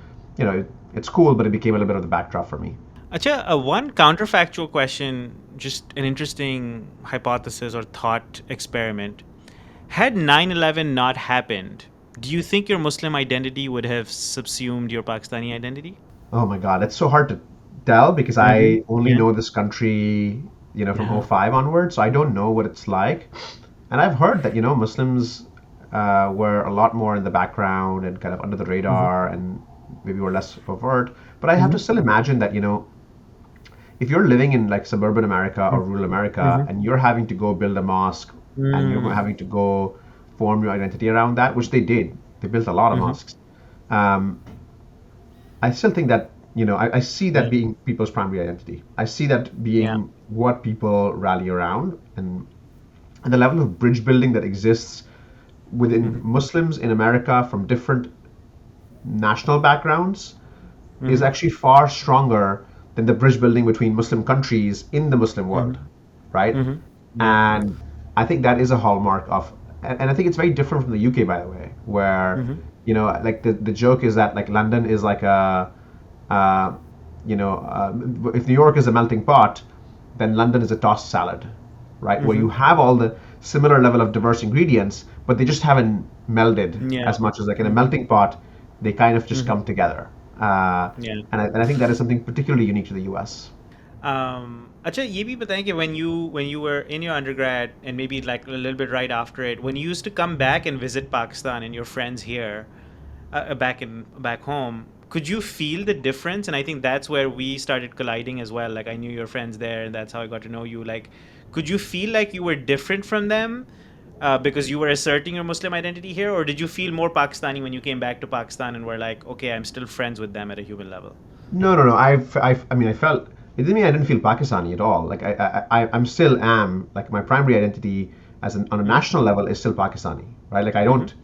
it's cool, but it became a little bit of the backdrop for me. Acha, one counterfactual question, just an interesting hypothesis or thought experiment. Had 9/11 not happened, do you think your Muslim identity would have subsumed your Pakistani identity? Oh my God, it's so hard to tell because Mm-hmm. I only Yeah. know this country, from Uh-huh. '05 onward, so I don't know what it's like. And I've heard that, Muslims were a lot more in the background and kind of under the Mm-hmm. radar and maybe were less overt. But I have to Mhm. still imagine that, if you're living in like suburban America or rural America Mhm. and you're having to go build a mosque and you're Mm. having to go form your identity around that, which they did, they built a lot of Mhm. mosques. Um, I still think that, I see that Yeah. being people's primary identity. I see that Yeah. being what people rally around, and the level of bridge building that exists within Mhm. Muslims in America from different national backgrounds is Mhm. actually far stronger than the bridge building between Muslim countries in the Muslim world, Mhm. right? Mhm. Yeah. And I think that is a hallmark of, and I think it's very different from the UK, by the way, where, Mhm. like the joke is that like London is like uh, if New York is a melting pot, then London is a tossed salad, right? Where you Mhm. have all the similar level of diverse ingredients, but they just haven't melded Yeah. as much as like in a Mhm. melting pot, they kind of just Mhm. come together. Uh, Yeah. and I think that is something particularly unique to the US. अच्छा ये भी बताएं कि when you were in your undergrad and maybe like a little bit right after it, when you used to come back and visit Pakistan and your friends here, back home, could you feel the difference? And I think that's where we started colliding as well. Like I knew your friends there, and that's how I got to know you. Like, could you feel like you were different from them? Because you were asserting your Muslim identity here, or did you feel more Pakistani when you came back to Pakistan and were like, okay, I'm still friends with them at a human level? No, no, no. I mean, I felt it didn't mean I didn't feel Pakistani at all. Like I'm still am like my primary identity on a Mm-hmm. national level is still Pakistani, right? Like I Mm-hmm. don't.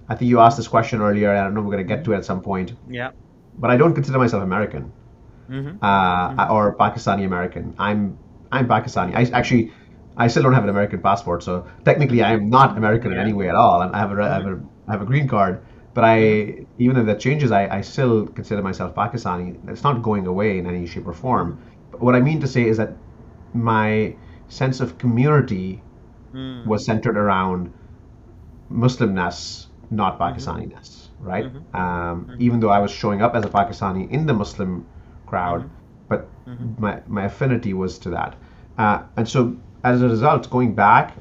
I think you asked this question earlier, and I don't know we're gonna get Mm-hmm. to it at some point. Yeah. But I don't consider myself American Mm-hmm. Mm-hmm. or Pakistani American. I'm Pakistani. I still don't have an American passport, so technically I am not American in Yeah. any way at all. Mm-hmm. I have a green card, but Mm-hmm. even if that changes, I still consider myself Pakistani. It's not going away in any shape or Mm-hmm. form. But what I mean to say is that my sense of community Mm. was centered around Muslimness, not Mm-hmm. Pakistaniness, right? Mm-hmm. Even though I was showing up as a Pakistani in the Muslim Mm-hmm. crowd, but Mm-hmm. my affinity was to that. And so as a result, going back,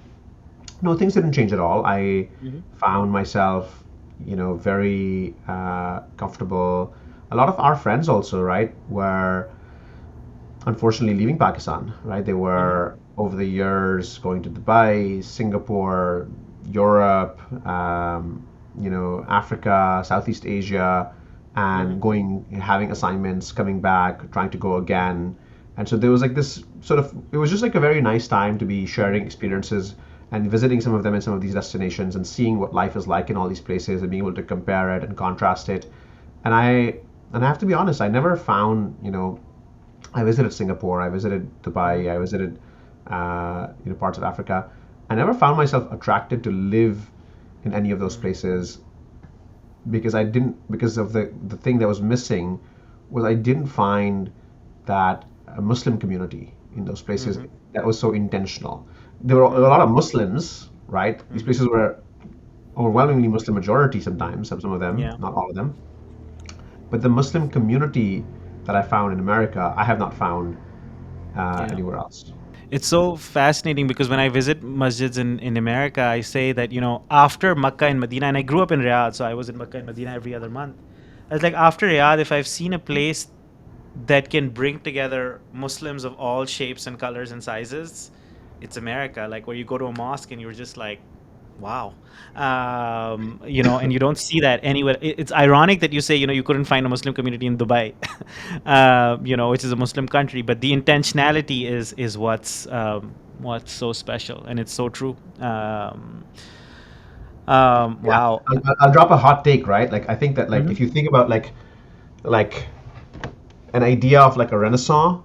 no, things didn't change at all. I Mm-hmm. found myself, very comfortable. A lot of our friends also, right, were unfortunately leaving Pakistan, right? They Mm-hmm. were over the years going to Dubai, Singapore, Europe, Africa, Southeast Asia, Mm-hmm. and going, having assignments, coming back, trying to go again. And so there was like this sort of, it was just like a very nice time to be sharing experiences and visiting some of them in some of these destinations and seeing what life is like in all these places and being able to compare it and contrast it. And I have to be honest, I never found, I visited Singapore, I visited Mm-hmm. Dubai, I visited parts of Africa. I never found myself attracted to live in any of those Mm-hmm. places because I didn't because of the thing that was missing was I didn't find that a Muslim community in those places Mm-hmm. that was so intentional. There were a lot of Muslims, right? These Mm-hmm. places were overwhelmingly Muslim majority sometimes, some of them, Yeah. not all of them. But the Muslim community that I found in America, I have not found Yeah. anywhere else. It's so fascinating because when I visit masjids in America, I say that, after Makkah and Medina, and I grew up in Riyadh, so I was in Makkah and Medina every other month. I was like, after Riyadh, if I've seen a place that can bring together Muslims of all shapes and colors and sizes, it's America. Like where you go to a mosque and you're just like, wow. And you don't see that anywhere. It's ironic that you say, you couldn't find a Muslim community in Dubai, which is a Muslim country, but the intentionality is what's so special, and it's so true. Yeah, Wow. I'll drop a hot take, right? Like I think that like Hmm. if you think about like an idea of like a renaissance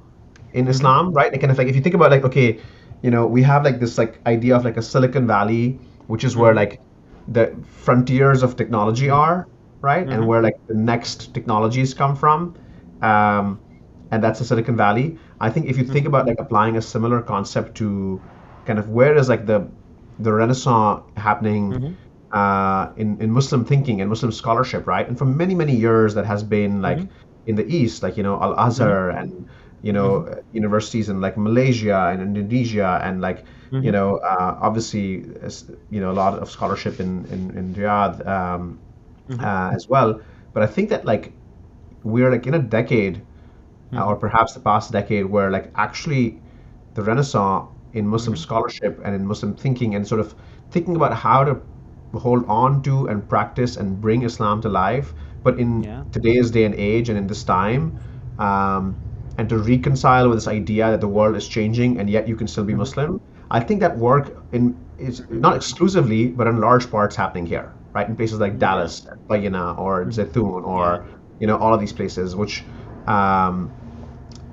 in Hmm. Islam, right? Like kind of like if you think about like okay, we have like this like idea of like a Silicon Valley, which is where Hmm. like the frontiers of technology Hmm. are, right? And Hmm. where like the next technologies come from. Um, and that's the Silicon Valley. I think if you think Hmm. about like applying a similar concept to kind of where is like the Renaissance happening Hmm. in Muslim thinking and Muslim scholarship, right? And for many years that has been like Hmm. in the East, like Al Hmm. Azhar and Hmm. universities in like Malaysia and Indonesia and like Hmm. obviously a lot of scholarship in Riyadh Hmm. as well. But I think that like we're like in a decade, or Mhm. perhaps the past decade, where like actually the Renaissance in Muslim Mhm. scholarship and in Muslim thinking and sort of thinking about how to hold on to and practice and bring Islam to life, but in Yeah. today's day and age and in this time, um, and to reconcile with this idea that the world is changing and yet you can still be Mhm. Muslim. I think that work in is Mhm. not exclusively, but in large parts happening here, right? In places like Yeah. Dallas, Bayina, or Mhm. Zaytun, Yeah. or all of these places, which um,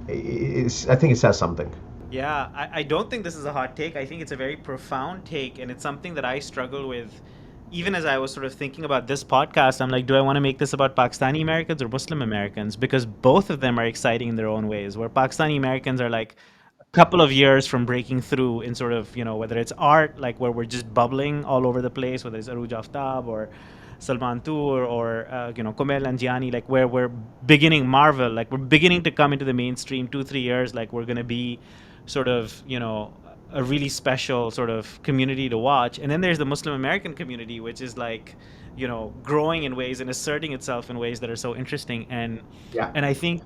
I think it says something. Yeah, I don't think this is a hot take. I think it's a very profound take, and it's something that I struggle with. Even as I was sort of thinking about this podcast, I'm like, do I want to make this about Pakistani Americans or Muslim Americans? Because both of them are exciting in their own ways. Where Pakistani Americans are like a couple of years from breaking through in sort of, whether it's art, like where we're just bubbling all over the place, whether it's Aruj Aftab or Salman Tour or Kumail Nanjiani, like where we're beginning Marvel, like we're beginning to come into the mainstream 2 3 years, like we're gonna be sort of a really special sort of community to watch. And then there's the Muslim American community, which is like growing in ways and asserting itself in ways that are so interesting. Yeah. And I think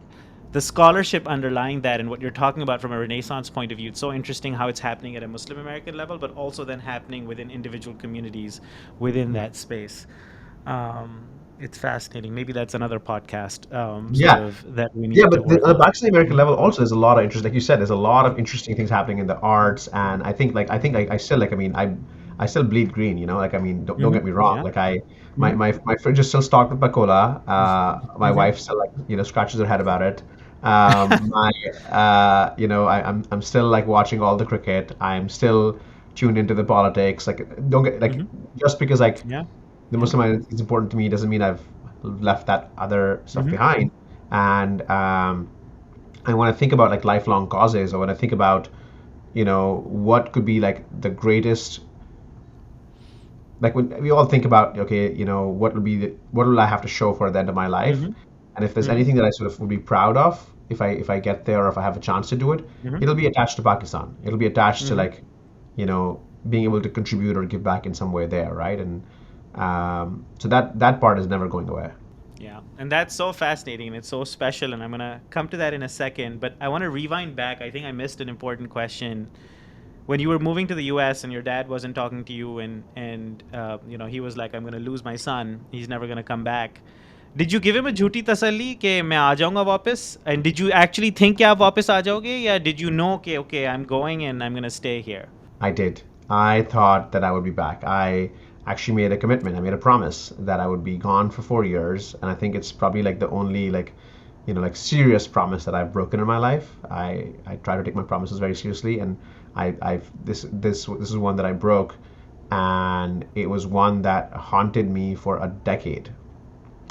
the scholarship underlying that and what you're talking about from a Renaissance point of view, it's so interesting how it's happening at a Muslim American level, but also then happening within individual communities within that space. It's fascinating. Maybe that's another podcast, sort Yeah. of that we Yeah, need to but work on the on. Pakistani American Mhm. level also there's a lot of interest. Like you said, there's a lot of interesting things happening in the arts, and I still like, I mean, I still bleed green, like, I mean, don't get Mhm. me wrong. Yeah. Like I my Mhm. my fridge is still stocked with bakola. My Mhm. wife still, like, scratches her head about it. My I'm still like watching all the cricket. I'm still tuned into the politics. Like, don't get like, Mhm. just because like Yeah. the Yeah. Muslim identity is important to me doesn't mean I've left that other stuff Mhm. behind. And and when I think about like lifelong causes, or when I think about what could be like the greatest, like when we all think about, okay, what will I have to show for the end of my life, Mhm. and if there's Mhm. anything that I sort of would be proud of, if I get there, or if I have a chance to do it, Mhm. it'll be attached to Pakistan. It'll be attached to Mhm. like being able to contribute or give back in some way there, right? And so that part is never going away. Yeah, and that's so fascinating and it's so special, and I'm gonna come to that in a second. But I want to rewind back. I think I missed an important question when you were moving to the U.S. and your dad wasn't talking to you, and he was like, "I'm gonna lose my son. He's never gonna come back." Did you give him a झूठी तसल्ली कि मैं आ जाऊंगा वापस? And did you actually think कि आप वापस आ जाओगे, या did you know कि okay, I'm going and I'm gonna stay here? I did. I thought that I would be back. I actually made a commitment. I made a promise that I would be gone for 4 years, and I think it's probably like the only like, like serious promise that I've broken in my life. I try to take my promises very seriously, and I've this is one that I broke, and it was one that haunted me for a decade.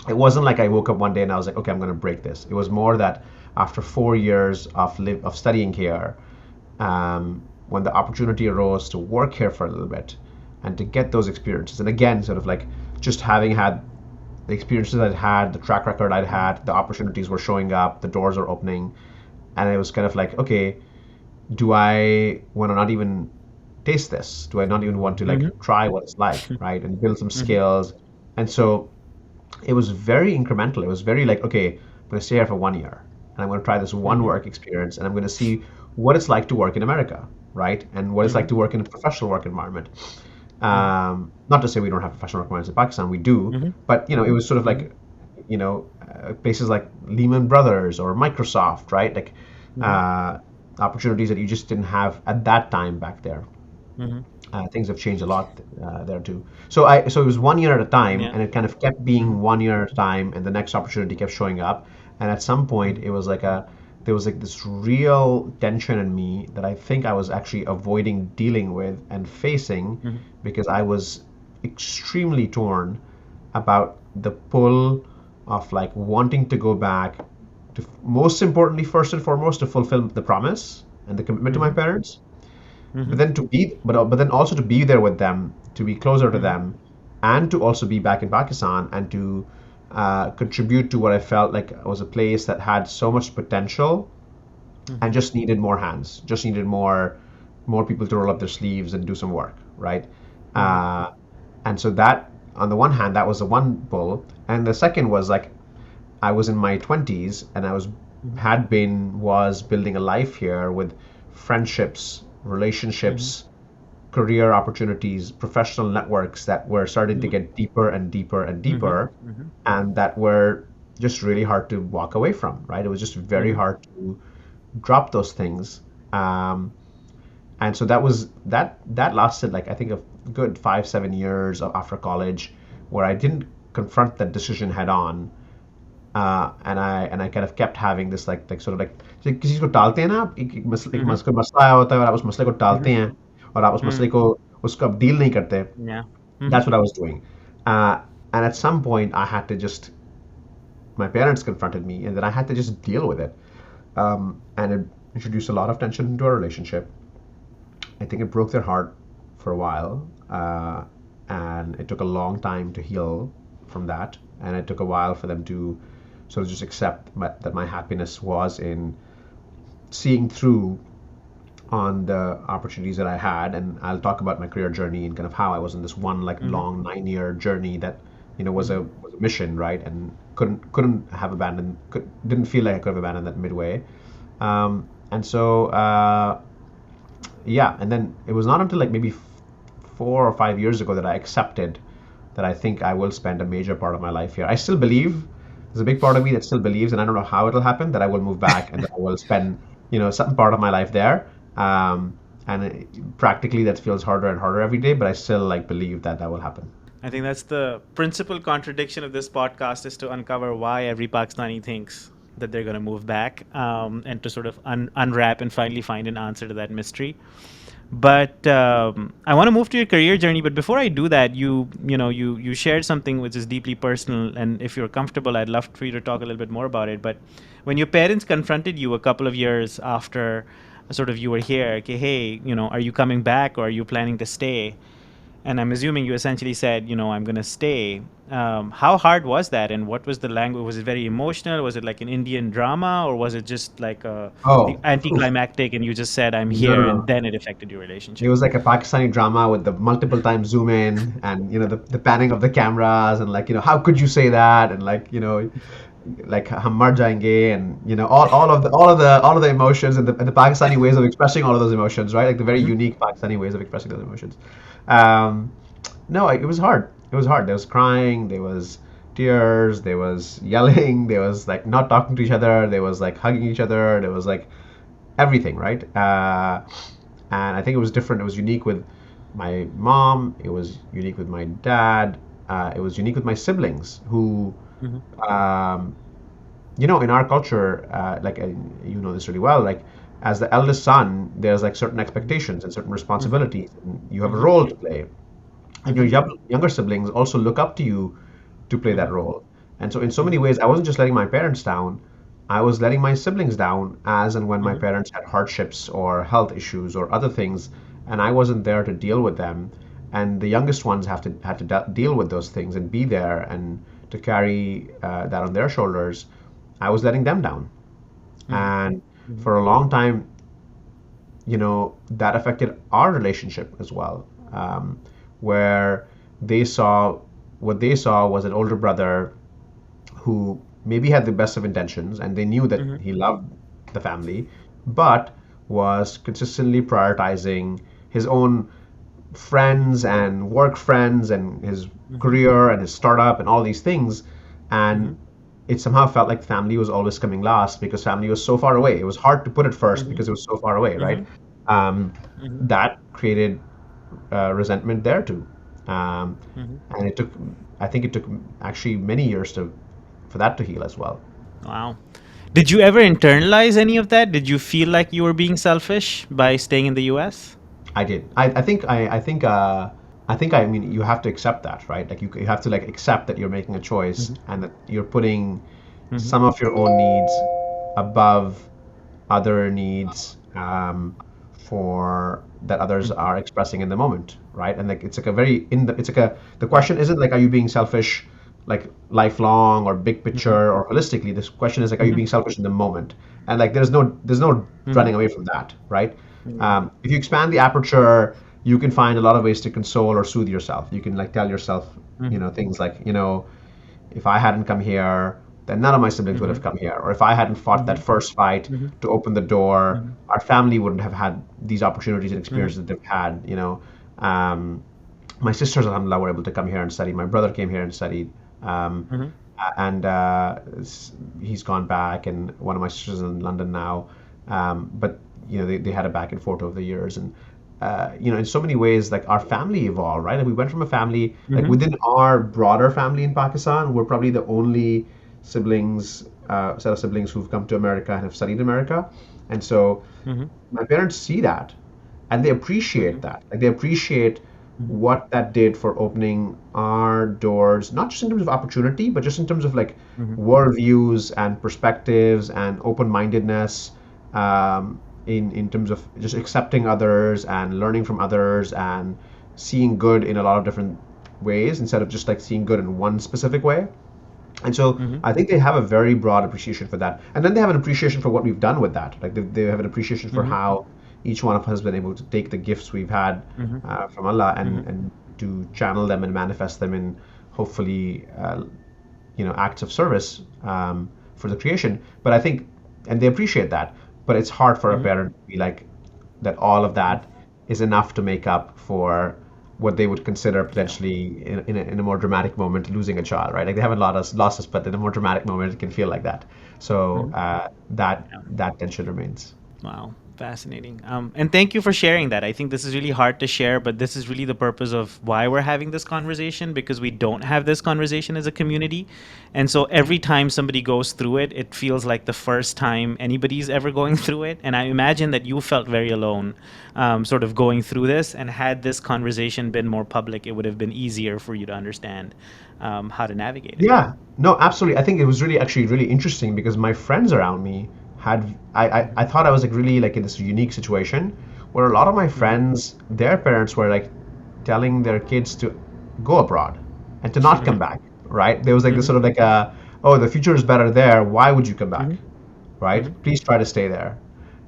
It wasn't like I woke up one day and I was like, okay, I'm going to break this. It was more that after 4 years of studying here, when the opportunity arose to work here for a little bit and to get those experiences, and again, sort of like just having had the experiences I'd had, the track record I'd Mhm. had, the opportunities were showing up, the doors are opening, and it was kind of like, okay, do I want to not even taste this? Do I not even want to like Mhm. try what it's like, right? And build some Mhm. skills. And so it was very incremental. It was very like, okay, I'm going to stay here for 1 year, and I'm going to try this one Mhm. work experience, and I'm going to see what it's like to work in America, right? And what it's like Mhm. to work in a professional work environment. Mhm. Not to say we don't have professional work environments in Pakistan, we do, Mhm. but it was sort of Mhm. like, places like Lehman Brothers or Microsoft, right? Like Mhm. uh, opportunities that you just didn't have at that time back there. Mhm. Things have changed a lot there too. So it was 1 year at a time, Yeah. and it kind of kept being Mhm. 1 year at a time, and the next opportunity kept showing up. And at some point, Mhm. it was like there was like this real tension in me that I think I was actually avoiding dealing with and facing, Mhm. because I was extremely torn about the pull of like wanting to go back to, most importantly, first and foremost, to fulfill the promise and the commitment to my Mhm. parents, but Mhm. then but then also to be there with them, to be closer to Mhm. them, and to also be back in Pakistan, and to contribute to what I felt like was a place that had so much potential and Mhm. just needed more hands, just needed more people to roll up their sleeves and do some work, right? Mhm. And so that, on the one hand, that was the one pull, and the second was like, I was in my 20s and was building a life here with friendships, Mm-hmm. relationships, career opportunities, professional networks that were starting to Mm-hmm. get deeper and deeper and Mm-hmm. deeper, Mm-hmm. and that were just really hard to walk away from, right? It was just very Mm-hmm. hard to drop those things. Um, and so that lasted like I think a good 5 7 years after college, where I didn't confront that decision head on, and I kind of kept having this like sort of like किसी चीज को टालते हैं ना आप एक Mm-hmm. मसला आया होता है और आप उस मसले को टालते Mm-hmm. हैं और आप उस मसले Mm. को उसको आप डील नहीं करते. Yeah. Mm-hmm. That's what I was doing, uh, and at some point I had to just my parents confronted me and then I had to just deal with it, and it introduced a lot of tension into our relationship. I think it broke their heart for a while, and it took a long time to heal from that, and it took a while for them to sort of just accept that my happiness was in seeing through on the opportunities that I had, and I'll talk about my career journey and kind of how I was in this one like Mm-hmm. long 9 year journey that was Mm-hmm. a mission, right? And couldn't have abandoned, didn't feel like I could have abandoned that midway, and so yeah, and then it was not until like maybe 4 or 5 years ago that I accepted that I think I will spend a major part of my life here. I still believe there's a big part of me that still believes, and I don't know how it'll happen, that I will move back and that I will spend some part of my life there. And practically that feels harder and harder every day, but I still like believe that that will happen. I think that's the principal contradiction of this podcast is to uncover why every Pakistani thinks that they're going to move back, and to sort of unwrap and finally find an answer to that mystery. But I want to move to your career journey. But before I do that, you shared something which is deeply personal, and if you're comfortable, I'd love for you to talk a little bit more about it. But when your parents confronted you a couple of years after, sort of you were here, okay, hey, are you coming back or are you planning to stay? And I'm assuming you essentially said, I'm going to stay. How hard was that, and what was the language? Was it very emotional? Was it like an Indian drama, or was it just like the Oh, oof. anticlimactic, and you just said, "I'm No, here," and no. then it affected your It relationship? was like a Pakistani drama with the multiple time zoom in and the panning of the cameras and like how could you say that and like हम मर जाएंगे and all of the emotions and the Pakistani ways of expressing all of those emotions, right? Like the very Mm-hmm. unique Pakistani ways of expressing those emotions. Um, no, it was hard. It was hard. There was crying, there was tears, there was yelling, there was like not talking to each other, there was like hugging each other, there was like everything, right? And I think it was different. It was unique with my mom. It was unique with my dad. It was unique with my siblings, who, Mm-hmm. um, in our culture, you know this really well. Like, as the eldest son, there's like certain expectations and certain Mm-hmm. responsibilities, and you have a Mm-hmm. role to play. And your Mm-hmm. younger siblings also look up to you to play that Mm-hmm. role. And so, in so many Mm-hmm. ways, I wasn't just letting my parents down, I was letting my siblings down as and when my Mm-hmm. parents had hardships or health issues or other things, and I wasn't there to deal with them. And the youngest ones had to deal with those things and be there and to carry that on their shoulders. I was letting them down, Mm-hmm. and Mm-hmm. for a long time, that affected our relationship as well, where they saw what they saw was an older brother who maybe had the best of intentions and they knew that Mm-hmm. he loved the family, but was consistently prioritizing his own friends and work friends and his Mm-hmm. career and his startup and all these things. Mm-hmm. And it somehow felt like family was always coming last because family was so far away. It was hard to put it first Mm-hmm. because it was so far away, right? Mm-hmm. Um, Mm-hmm. that created resentment there too. Um, Mm-hmm. and I think it took actually many years for that to heal as well. Wow. Did you ever internalize any of that? Did you feel like you were being selfish by staying in the US? I did. I mean, you have to accept that, right? Like you have to like accept that you're making a choice Mm-hmm. and that you're putting Mm-hmm. some of your own needs above other needs, for that others Mm-hmm. are expressing in the moment, right? And like it's like a very in the it's like a the question isn't like are you being selfish like lifelong or big Mm-hmm. picture or holistically. This question is like are you Mm-hmm. being selfish in the moment? And like there's no Mm-hmm. running away from that, right? Yeah. If you expand the aperture, you can find a lot of ways to console or soothe yourself. You can like tell yourself, Mm-hmm. things like, if I hadn't come here, then none of my siblings would Mm-hmm. have come here. Or if I hadn't fought that Mm-hmm. first fight Mm-hmm. to open the door, Mm-hmm. our family wouldn't have had these opportunities and Mm-hmm. experiences that they've had. Um, my sisters, alhamdulillah, were able to come here and study. My brother came here and studied. Um, Mm-hmm. and he's gone back, and one of my sisters is in London now. But they had a back and forth over the years, and in so many ways, like our family evolved, right? And we went from a family like Mm-hmm. within our broader family in Pakistan, we're probably the only set of siblings who've come to America and have studied America, and so Mm-hmm. my parents see that and they appreciate Mm-hmm. that. Like they appreciate Mm-hmm. what that did for opening our doors, not just in terms of opportunity, but just in terms of like Mm-hmm. worldviews and perspectives and open-mindedness, in terms of just accepting others and learning from others and seeing good in a lot of different ways instead of just like seeing good in one specific way. And so Mm-hmm. I think they have a very broad appreciation for that. And then they have an appreciation for what we've done with that. Like they have an appreciation for Mm-hmm. how each one of us has been able to take the gifts we've had Mm-hmm. from Allah Mm-hmm. and to channel them and manifest them in hopefully acts of service for the creation. But I think, and they appreciate that. But it's hard for a Mm-hmm. parent to be like that. All of that is enough to make up for what they would consider Yeah. potentially in a more dramatic moment losing a child, right? Like they haven't lost losses, but in a more dramatic moment it can feel like that. So Mm-hmm. that Yeah. that tension remains. Wow, fascinating. And thank you for sharing that. I think this is really hard to share, but this is really the purpose of why we're having this conversation because we don't have this conversation as a community. And so every time somebody goes through it, it feels like the first time anybody's ever going through it. And I imagine that you felt very alone, sort of going through this. And had this conversation been more public, it would have been easier for you to understand how to navigate it. Yeah, no, absolutely. I think it was really actually really interesting because my friends around me had I thought I was like really like in this unique situation where a lot of my Mm-hmm. friends, their parents were like telling their kids to go abroad and to not come back, right? There was like this Mm-hmm. sort of like oh, the future is better there. Why would you come back, Mm-hmm. right? Mm-hmm. Please try to stay there.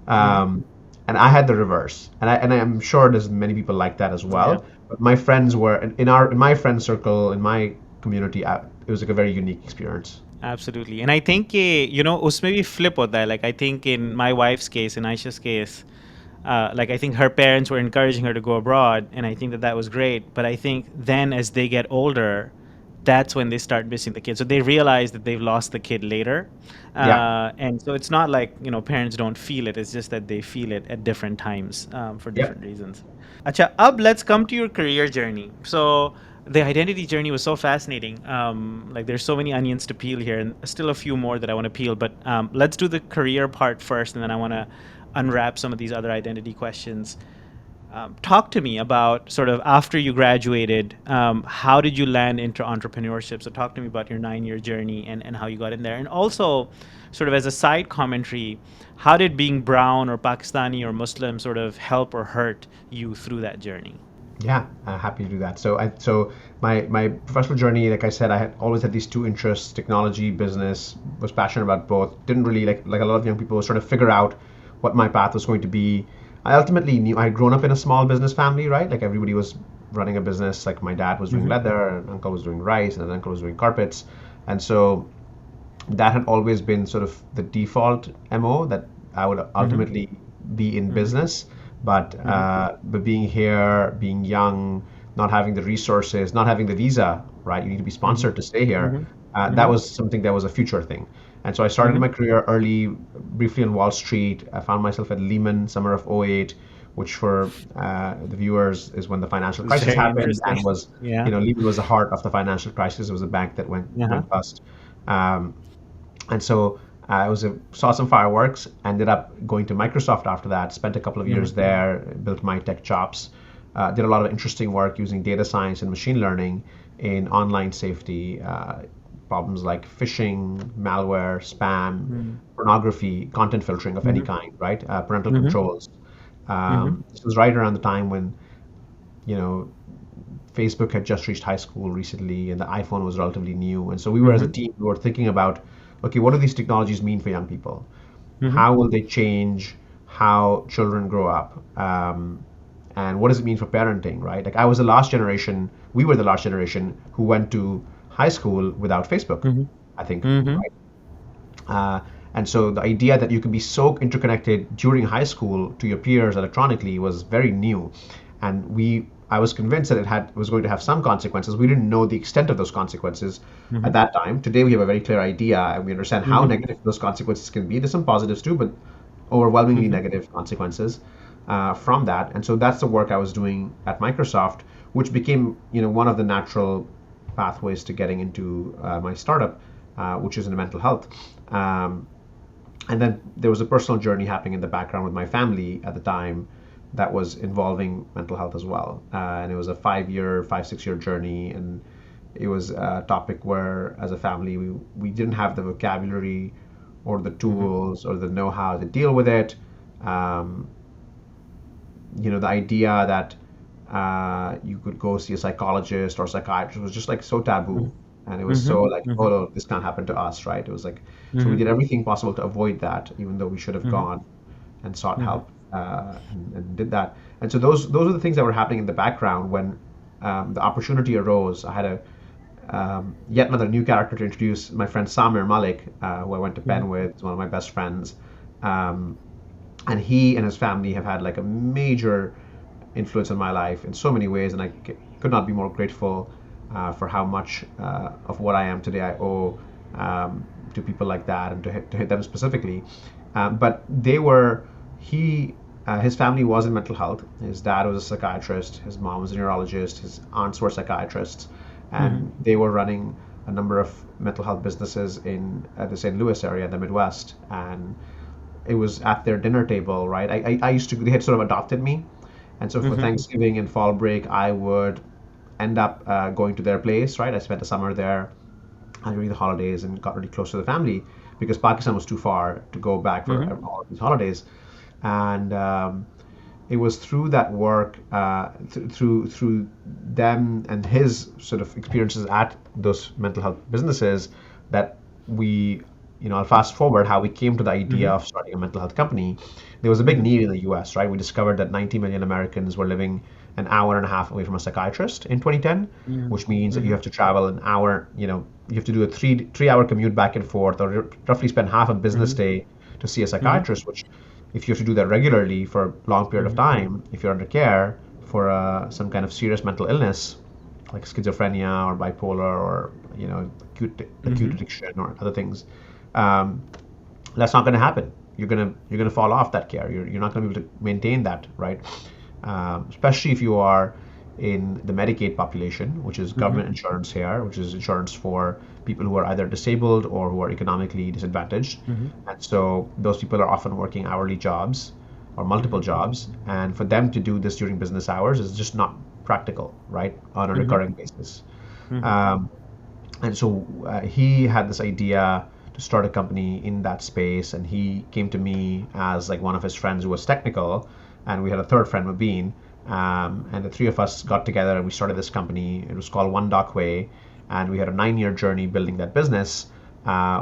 Mm-hmm. Um, and I had the reverse, and I'm sure there's many people like that as Yeah. well. But my friends were in my friend circle in my community. It was like a very unique experience. Absolutely. And I think, उसमें भी flip होता है. Like, I think in my wife's case, in Aisha's case, like, I think her parents were encouraging her to go abroad, and I think that that was great. But I think then as they get older, that's when they start missing the kid. So they realize that they've lost the kid later. Yeah. And so it's not like, parents don't feel it. It's just that they feel it at different times for Yep. different reasons. Acha, ab let's come to your career journey. So the identity journey was so fascinating. Like there's so many onions to peel here, and still a few more that I want to peel. But let's do the career part first, and then I want to unwrap some of these other identity questions. Talk to me about sort of after you graduated, how did you land into entrepreneurship? So talk to me about your 9 year journey and how you got in there. And also, sort of as a side commentary, how did being brown or Pakistani or Muslim sort of help or hurt you through that journey? Yeah, happy to do that. So my professional journey, like I said, I had always had these two interests: technology, business. Was passionate about both. Didn't really like a lot of young people was trying to figure out what my path was going to be. I ultimately knew I had grown up in a small business family, right? Like everybody was running a business. Like my dad was doing Mm-hmm. leather, and uncle was doing rice, and an uncle was doing carpets, and so that had always been sort of the default MO that I would Mm-hmm. ultimately be in Mm-hmm. business. Mm-hmm. But being here, being young, not having the resources, not having the visa, right? You need to be Mm-hmm. sponsored to stay here. Mm-hmm. That Mm-hmm. was something that was a future thing. And so I started Mm-hmm. my career early, briefly on Wall Street. I found myself at Lehman, summer of '08, which for the viewers is when the financial It's crisis very happened interesting. and was, Yeah. Lehman was the heart of the financial crisis. It was a bank that Uh-huh. went bust. Um, and so saw some fireworks, ended up going to Microsoft after that, spent a couple of Mm-hmm. years there, built my tech chops, did a lot of interesting work using data science and machine learning in online safety, problems like phishing, malware, spam, Mm-hmm. pornography, content filtering of any Mm-hmm. kind, right? Parental Mm-hmm. controls. Mm-hmm. This was right around the time when, you know, Facebook had just reached high school recently, and the iPhone was relatively new. And so we were, as a Mm-hmm. team, we were thinking about, okay, what do these technologies mean for young people? Mm-hmm. How will they change how children grow up? And what does it mean for parenting, right? Like I was the last generation, we were the last generation who went to high school without Facebook, Mm-hmm. I think, Mm-hmm. right? Uh, and so the idea that you could be so interconnected during high school to your peers electronically was very new. And I was convinced that it was going to have some consequences. We didn't know the extent of those consequences at Mhm. that time. Today we have a very clear idea and we understand how Mhm. negative those consequences can be. There's some positives too, but overwhelmingly Mhm. negative consequences from that. And so that's the work I was doing at Microsoft, which became one of the natural pathways to getting into my startup, which is in mental health. Um, and then there was a personal journey happening in the background with my family at the time that was involving mental health as well. And it was a 5-6 year journey. And it was a topic where, as a family, we didn't have the vocabulary or the Mhm. tools or the know how to deal with it. Um, the idea that you could go see a psychologist or psychiatrist was just like so taboo. And it was so Mhm. like, oh Mhm. no, this can't happen to us, right? It was like, so we Mhm. did everything possible to avoid that, even though we should have Mhm. gone and sought Mhm. help and did that. And so those are the things that were happening in the background when the opportunity arose. I had a yet another new character to introduce, my friend Samir Malik, who I went to Mhm. Penn with, is one of my best friends. Um, and he and his family have had like a major influence in my life in so many ways, and I could not be more grateful for how much of what I am today I owe to people like that and to hit them specifically. But they were he. His family was in mental health. His dad was a psychiatrist. His mom was a neurologist. His aunts were psychiatrists, Mhm. and they were running a number of mental health businesses in the St. Louis area, in the Midwest. And it was at their dinner table, right? I used to, they had sort of adopted me. And so for Mhm. Thanksgiving and fall break, I would end up going to their place, right? I spent the summer there and during the holidays and got really close to the family because Pakistan was too far to go back for Mhm. all of these holidays. And it was through that work, through them and his sort of experiences at those mental health businesses that we, I'll fast forward how we came to the idea Mhm. of starting a mental health company. There was a big Mhm. need in the U.S., right? We discovered that 90 million Americans were living an hour and a half away from a psychiatrist in 2010, Mhm. which means that you Mhm. have to travel an hour. You have to do a three hour commute back and forth, or roughly spend half a business Mhm. day to see a Mhm. psychiatrist, which if you have to do that regularly for a long period of Mhm. time, if you're under care for some kind of serious mental illness like schizophrenia or bipolar or acute Mhm. addiction or other things, um, that's not going to happen. You're gonna fall off that care. You're not going to be able to maintain that, right? Especially if you are in the Medicaid population, which is Mhm. government insurance here, which is insurance for people who are either disabled or who are economically disadvantaged. Mhm. And so those people are often working hourly jobs or multiple Mhm. jobs, and for them to do this during business hours is just not practical, right, on a Mhm. recurring basis. Mhm. Um, and so he had this idea to start a company in that space, and he came to me as like one of his friends who was technical, and we had a third friend, Mubin, and the three of us got together and we started this company. It was called One Dock Way, and we had a 9-year journey building that business,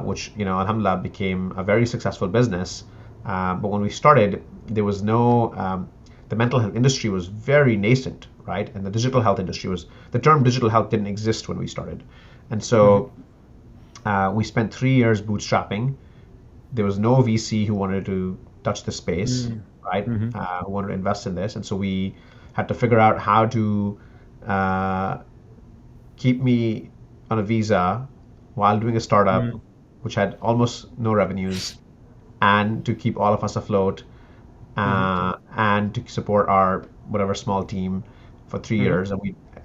which alhamdulillah became a very successful business. But when we started, there was no the mental health industry was very nascent, right? And the digital health industry was the term digital health didn't exist when we started. And Mhm. so we spent 3 years bootstrapping. There was no VC who wanted to touch the space, Mhm. right? Mhm. Who wanted to invest in this. And so we had to figure out how to uh, keep me on a visa while doing a startup, Mhm. which had almost no revenues, and to keep all of us afloat Mhm. and to support our whatever small team for three Mhm. years.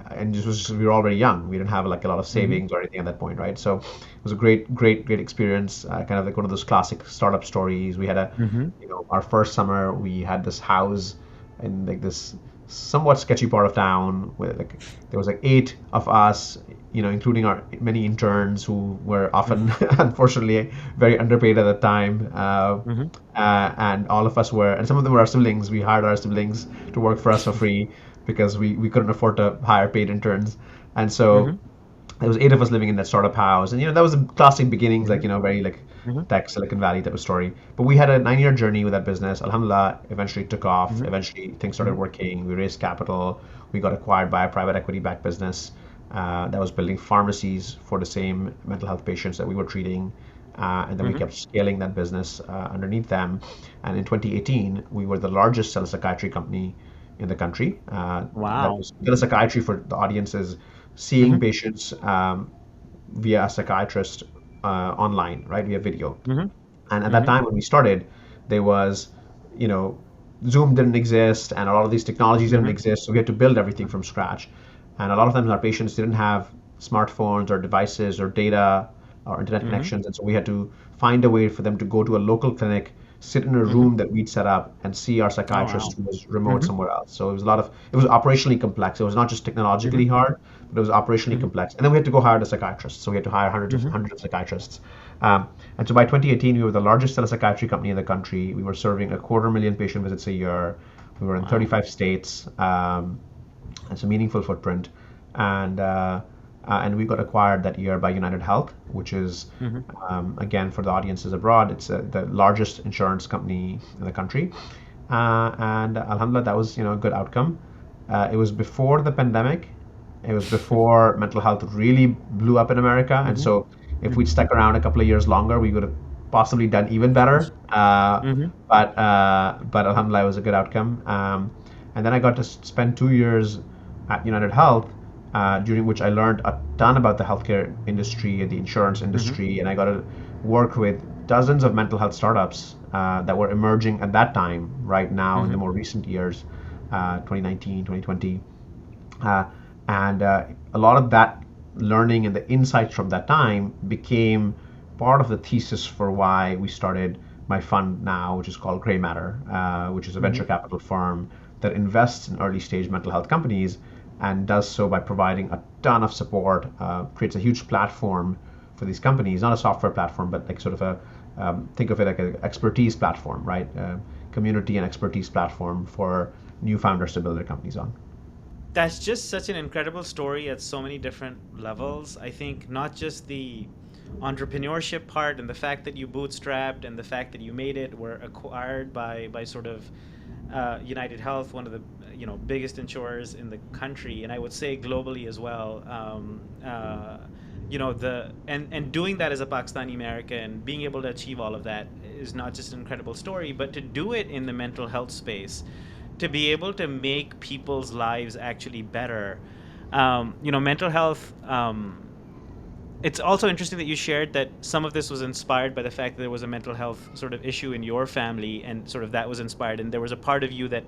And this was we were all very young. We didn't have like a lot of Mhm. savings or anything at that point, right? So it was a great experience. Kind of like one of those classic startup stories. We had Mhm. our first summer we had this house in like this somewhat sketchy part of town where like there was like 8 of us, including our many interns who were often Mhm. unfortunately very underpaid at the time. Mhm. And all of us were, and some of them were our siblings. We hired our siblings to work for us for free because we couldn't afford to hire paid interns. And so Mhm. there was 8 of us living in that startup house, and that was the classic beginnings, like Mhm. very like Mhm. tech Silicon Valley type of story. But we had a 9-year journey with that business. Alhamdulillah, eventually took off. Mhm. Eventually, things started Mhm. working. We raised capital. We got acquired by a private equity-backed business that was building pharmacies for the same mental health patients that we were treating. and then we Mm-hmm. kept scaling that business underneath them. And in 2018, we were the largest telepsychiatry company in the country. That Wow. was telepsychiatry for the audience is seeing Mm-hmm. patients via a psychiatrist online, right, via video. Mm-hmm. And at that Mm-hmm. time when we started, there was, you know, Zoom didn't exist and a lot of these technologies didn't Mm-hmm. exist. So we had to build everything from scratch. And a lot of times our patients didn't have smartphones or devices or data or internet Mm-hmm. connections. And so we had to find a way for them to go to a local clinic, sit in a Mm-hmm. room that we'd set up and see our Oh psychiatrist wow. who was remote Mm-hmm. somewhere else. So it was operationally complex. It was not just Mm-hmm. technologically hard, but it was operationally Mm-hmm. complex. And then we had to go hire the psychiatrists. So we had to hire Mm-hmm. hundreds of psychiatrists. Um, and so by 2018, we were the largest telepsychiatry company in the country. We were serving 250,000 patient visits a year. We were in Wow. 35 states. It's a meaningful footprint. And and we got acquired that year by United Health, which is, Mm-hmm. again, for the audiences abroad, it's the largest insurance company in the country. And Alhamdulillah, that was a good outcome. It was before the pandemic. It was before mental health really blew up in America, and Mm-hmm. so if we'd Mm-hmm. stuck around a couple of years longer, we would have possibly done even better. Mm-hmm. But Alhamdulillah, it was a good outcome. And then I got to spend 2 years at United Health, during which I learned a ton about the healthcare industry and the insurance Mm-hmm. industry, and I got to work with dozens of mental health startups that were emerging at that time. Right now, in the Mm-hmm. more recent years, 2019, 2020. Uh, and a lot of that learning and the insights from that time became part of the thesis for why we started my fund now, which is called Gray Matter, which is a Mm-hmm. venture capital firm that invests in early stage mental health companies and does so by providing a ton of support, creates a huge platform for these companies, not a software platform, but like sort of think of it like an expertise platform, right? Community and expertise platform for new founders to build their companies on. That's just such an incredible story at so many different levels. I think not just the entrepreneurship part and the fact that you bootstrapped and the fact that you made it were acquired by sort of United Health, one of the biggest insurers in the country, and I would say globally as well. The and doing that as a Pakistani American, being able to achieve all of that is not just an incredible story, but to do it in the mental health space, to be able to make people's lives actually better. Mental health. It's also interesting that you shared that some of this was inspired by the fact that there was a mental health sort of issue in your family, and sort of that was inspired, and there was a part of you that,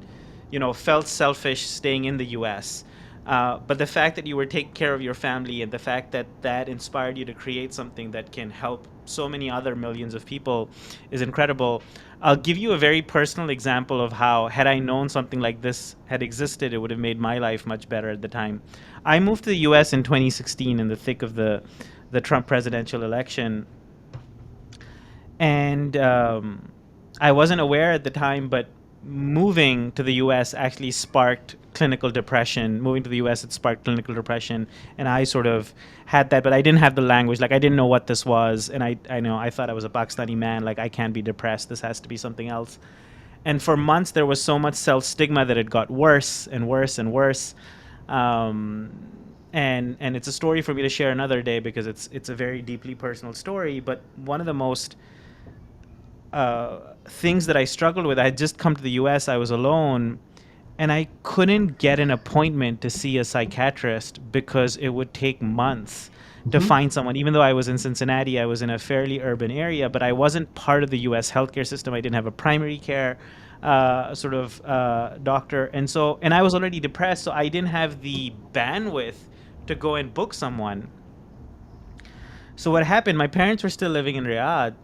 felt selfish staying in the U.S. But the fact that you were taking care of your family, and the fact that that inspired you to create something that can help so many other millions of people is incredible. I'll give you a very personal example of how, had I known something like this had existed, it would have made my life much better at the time. I moved to the U.S. in 2016 in the thick of the Trump presidential election, and I wasn't aware at the time, but moving to the U.S. actually sparked clinical depression. Moving to the U.S. it sparked clinical depression, and I sort of had that, but I didn't have the language. Like I didn't know what this was, and I know I thought I was a Pakistani man. Like I can't be depressed. This has to be something else. And for months there was so much self stigma that it got worse and worse and worse. And it's a story for me to share another day because it's a very deeply personal story. But one of the most things that I struggled with, I had just come to the U.S. I was alone, and I couldn't get an appointment to see a psychiatrist because it would take months to Hmm. find someone. Even though I was in Cincinnati, I was in a fairly urban area, but I wasn't part of the U.S. healthcare system. I didn't have a primary care doctor, and I was already depressed, so I didn't have the bandwidth to go and book someone. So what happened? My parents were still living in Riyadh,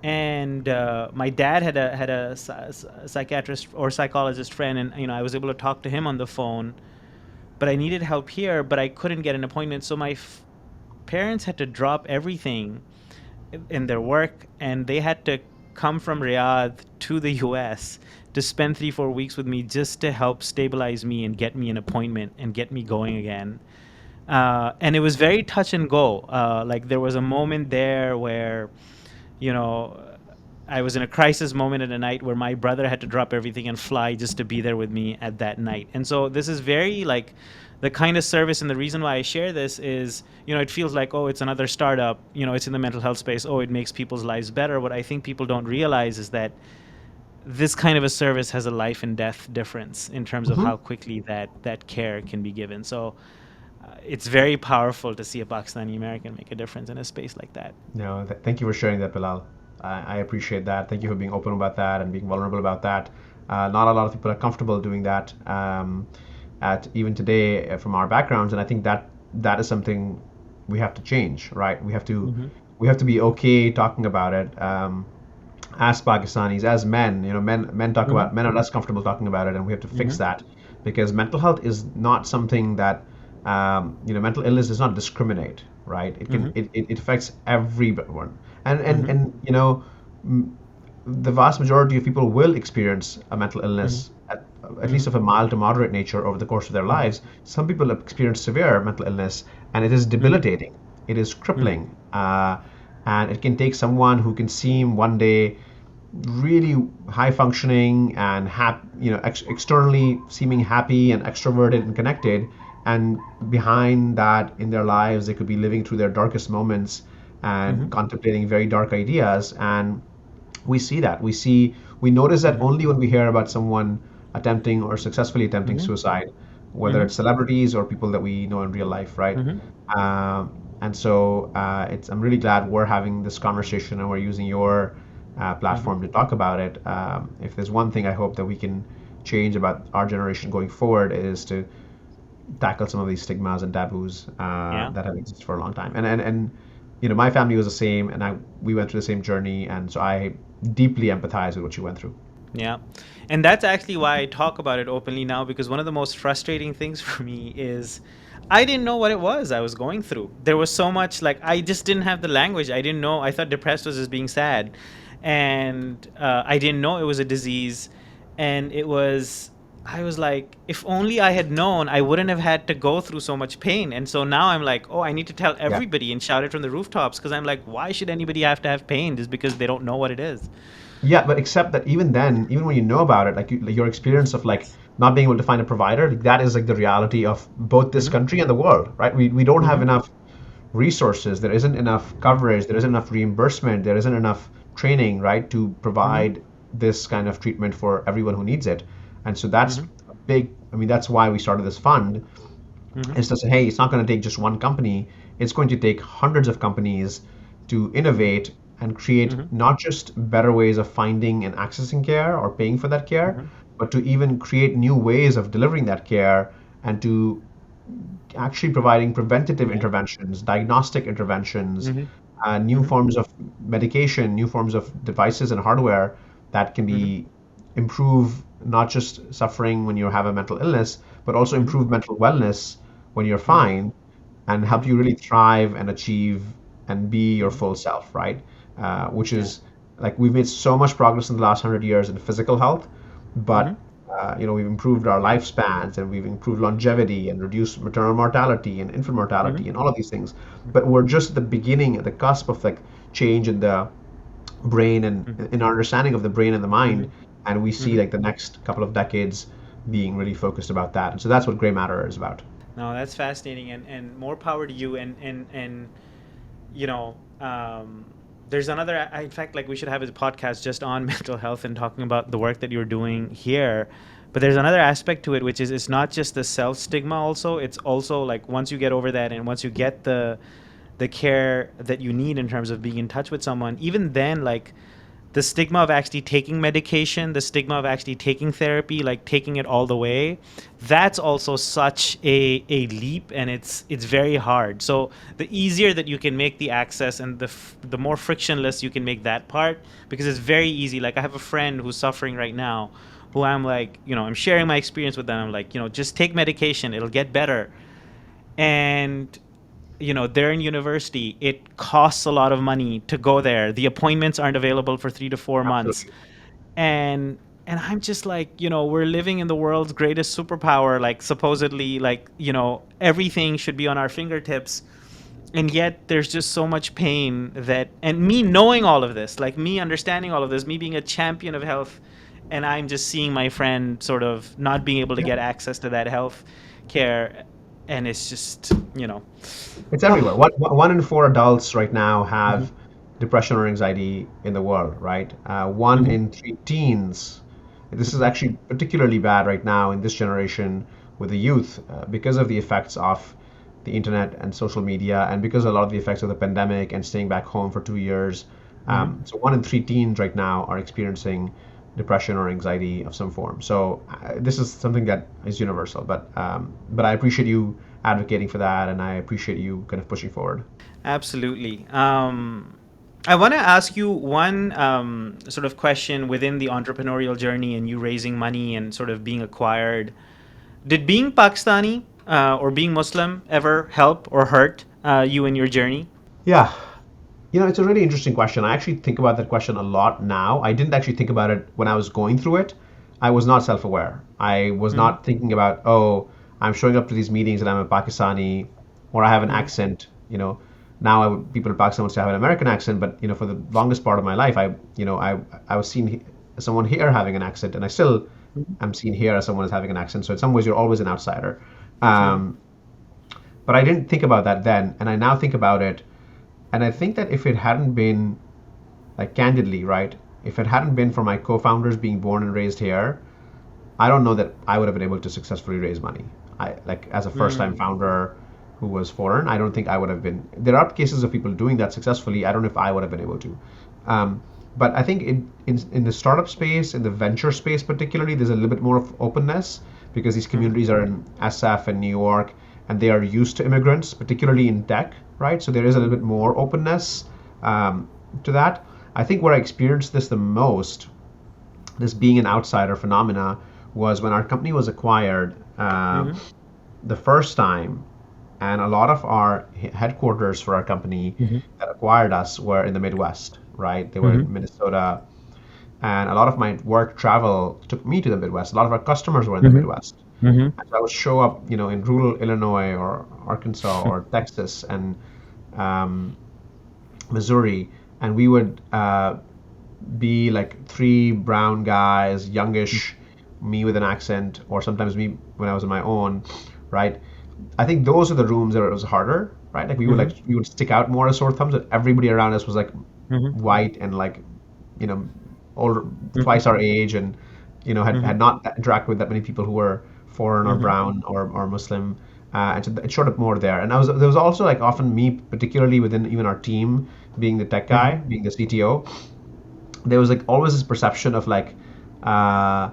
and my dad had a psychiatrist or psychologist friend, and I was able to talk to him on the phone. But I needed help here, but I couldn't get an appointment, so my parents had to drop everything in their work, and they had to come from Riyadh to the US to spend 3 4 weeks with me just to help stabilize me and get me an appointment and get me going again. And it was very touch and go. Like there was a moment there where, you know I was in a crisis moment at a night where my brother had to drop everything and fly just to be there with me at that night. And so this is very like the kind of service, and the reason why I share this is, it feels like, oh, it's another startup, it's in the mental health space, oh, it makes people's lives better. What I think people don't realize is that this kind of a service has a life and death difference in terms of how Hmm. quickly that care can be given. So it's very powerful to see a Pakistani American make a difference in a space like that. No, thank you for sharing that, Bilal. I appreciate that. Thank you for being open about that and being vulnerable about that. Not a lot of people are comfortable doing that at even today from our backgrounds, and I think that is something we have to change, right? Hmm. We have to be okay talking about it. As Pakistanis, as men, Hmm. men are less comfortable talking about it, and we have to fix Hmm. that because mental health is not something that mental illness does not discriminate, right? Hmm. It affects everyone, Hmm. m- the vast majority of people will experience a mental Hmm. illness at Hmm. least of a mild to moderate nature over the course of their Hmm. lives. Some people experience severe mental illness, and it is Hmm. debilitating. It is Hmm. crippling, and it can take someone who can seem one day really high functioning and externally seeming happy and extroverted and connected, and behind that in their lives they could be living through their darkest moments and Hmm. contemplating very dark ideas. And we see that we notice that Hmm. only when we hear about someone attempting or successfully attempting Hmm. suicide, whether Hmm. it's celebrities or people that we know in real life, right? Hmm. And so I'm really glad we're having this conversation and we're using your Hmm. platform to talk about it. If there's one thing I hope that we can change about our generation going forward, it is to tackle some of these stigmas and taboos Yeah. that have existed for a long time. And my family was the same, and we went through the same journey, and so I deeply empathize with what you went through. Yeah. And that's actually why I talk about it openly now, because one of the most frustrating things for me is I didn't know what it was I was going through. There was so much, like, I just didn't have the language. I didn't know. I thought depressed was just being sad. And I didn't know it was a disease. And I was like, if only I had known, I wouldn't have had to go through so much pain. And so now I'm like, oh, I need to tell Yeah. everybody and shout it from the rooftops, because I'm like, why should anybody have to have pain just because they don't know what it is? Yeah, but except that even then, even when you know about it, like your experience of like not being able to find a provider, like that is like the reality of both this Hmm. country and the world, right? We don't have Hmm. enough resources. There isn't enough coverage. There isn't enough reimbursement. There isn't enough training, right, to Hmm. provide this kind of treatment for everyone who needs it. And so that's Hmm. a big. I mean, that's why we started this fund, Hmm. is to say, hey, it's not going to take just one company. It's going to take hundreds of companies to innovate and create Hmm. not just better ways of finding and accessing care or paying for that care, Hmm. but to even create new ways of delivering that care and to actually providing preventative Yeah. interventions, diagnostic interventions, Hmm. new Hmm. forms of medication, new forms of devices and hardware that can Hmm. be improve not just suffering when you have a mental illness, but also Hmm. improve mental wellness when you're Hmm. fine and help Hmm. you really thrive and achieve and be your Hmm. full self, right? Which Yeah. is like we've made so much progress in the last 100 years in physical health, Hmm. but we've improved our lifespans and we've improved longevity and reduced maternal mortality and infant Hmm. mortality and all of these things. But we're just at the beginning, at the cusp of like change in the brain and Hmm. in our understanding of the brain and the mind, Hmm. and we see Hmm. like the next couple of decades being really focused about that. And so that's what Gray Matter is about. No, that's fascinating, and more power to you. And you know, there's another. In fact, like we should have a podcast just on mental health and talking about the work that you're doing here. But there's another aspect to it, which is it's not just the self stigma. Also, it's also like once you get over that, and once you get the care that you need in terms of being in touch with someone, even then, like the stigma of actually taking medication, the stigma of actually taking therapy, like taking it all the way, that's also such a leap, and it's very hard. So the easier that you can make the access, and the more frictionless you can make that part, because it's very easy. Like I have a friend who's suffering right now, who I'm like, I'm sharing my experience with them. I'm like, just take medication, it'll get better. And they're in university, it costs a lot of money to go there, the appointments aren't available for 3 to 4 months. Absolutely. And I'm just like, we're living in the world's greatest superpower, like supposedly, like, everything should be on our fingertips. And yet there's just so much pain that, and me knowing all of this, like me understanding all of this, me being a champion of health, and I'm just seeing my friend sort of not being able to Yeah. get access to that health care, and it's just, you know. It's everywhere. One in four adults right now Mhm. have depression or anxiety in the world, right? One Mhm. in three teens. This is Mhm. actually particularly bad right now in this generation with the youth because of the effects of the internet and social media, and because a lot of the effects of the pandemic and staying back home for 2 years. Mhm. So one in three teens right now are experiencing depression or anxiety of some form. So this is something that is universal. But I appreciate you advocating for that, and I appreciate you kind of pushing forward. Absolutely. I want to ask you one sort of question within the entrepreneurial journey and you raising money and sort of being acquired. Did being Pakistani or being Muslim ever help or hurt you in your journey? Yeah, it's a really interesting question. I actually think about that question a lot now. I didn't actually think about it when I was going through it. I was not self-aware. I was Mm-hmm. not thinking about, oh, I'm showing up to these meetings and I'm a Pakistani or I have an Mm-hmm. accent. Now people in Pakistan would say I have an American accent, but for the longest part of my life, I was seen someone here having an accent, and I still am seen here as someone as having an accent. So in some ways, you're always an outsider. Mm-hmm. Um, but I didn't think about that then, and I now think about it, and I think that if it hadn't been, like, candidly, right, if it hadn't been for my co-founders being born and raised here, I don't know that I would have been able to successfully raise money. I like as a first-time Mm-hmm. founder who was foreign, I don't think I would have been. There are cases of people doing that successfully. I don't know if I would have been able to. But I think in the startup space, in the venture space particularly, there's a little bit more of openness because these Mm-hmm. communities are in SF and New York, and they are used to immigrants, particularly in tech, right? So there is a little bit more openness to that. I think where I experienced this the most, this being an outsider phenomena, was when our company was acquired Mm-hmm. the first time, and a lot of our headquarters for our company Mm-hmm. that acquired us were in the Midwest, right? They were Mm-hmm. in Minnesota, and a lot of my work travel took me to the Midwest. A lot of our customers were in the Mm-hmm. Midwest. Mm-hmm. And so I would show up, in rural Illinois or Arkansas or Texas and um, Missouri, and we would be like three brown guys, youngish, me with an accent, or sometimes me when I was on my own, right? I think those are the rooms where it was harder, right? Like Mm-hmm. we would stick out more as sore thumbs, but everybody around us was like Mm-hmm. white and like, you know, older, Mm-hmm. twice our age, and had not interacted with that many people who were foreign or Mm-hmm. brown or Muslim. And so it showed up more there. And there was also like often me, particularly within even our team, being the tech Mm-hmm. guy, being the CTO, there was like always this perception of like, uh,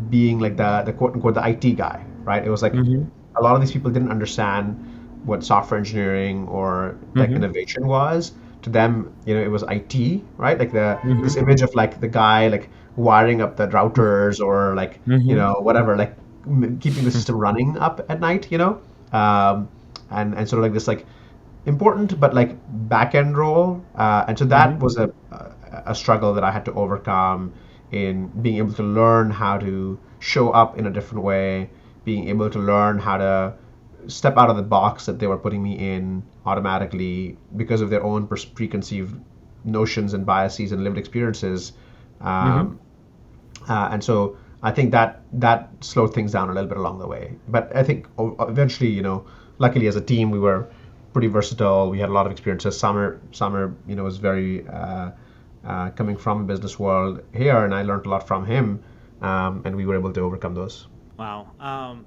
being like the quote unquote the IT guy, right? It was like Mm-hmm. a lot of these people didn't understand what software engineering or tech Mm-hmm. innovation was. To them, it was IT, right? Like this Mm-hmm. image of like the guy like wiring up the routers or like Mm-hmm. whatever, like keeping the system running up at night, um, and sort of like this like important but like back end role, and so that Mm-hmm. was a struggle that I had to overcome in being able to learn how to show up in a different way, being able to learn how to step out of the box that they were putting me in automatically because of their own preconceived notions and biases and lived experiences. Mm-hmm. Um, and so I think that slowed things down a little bit along the way. But I think eventually, luckily as a team, we were pretty versatile. We had a lot of experiences. Summer, was very coming from a business world here, and I learned a lot from him, and we were able to overcome those. Wow,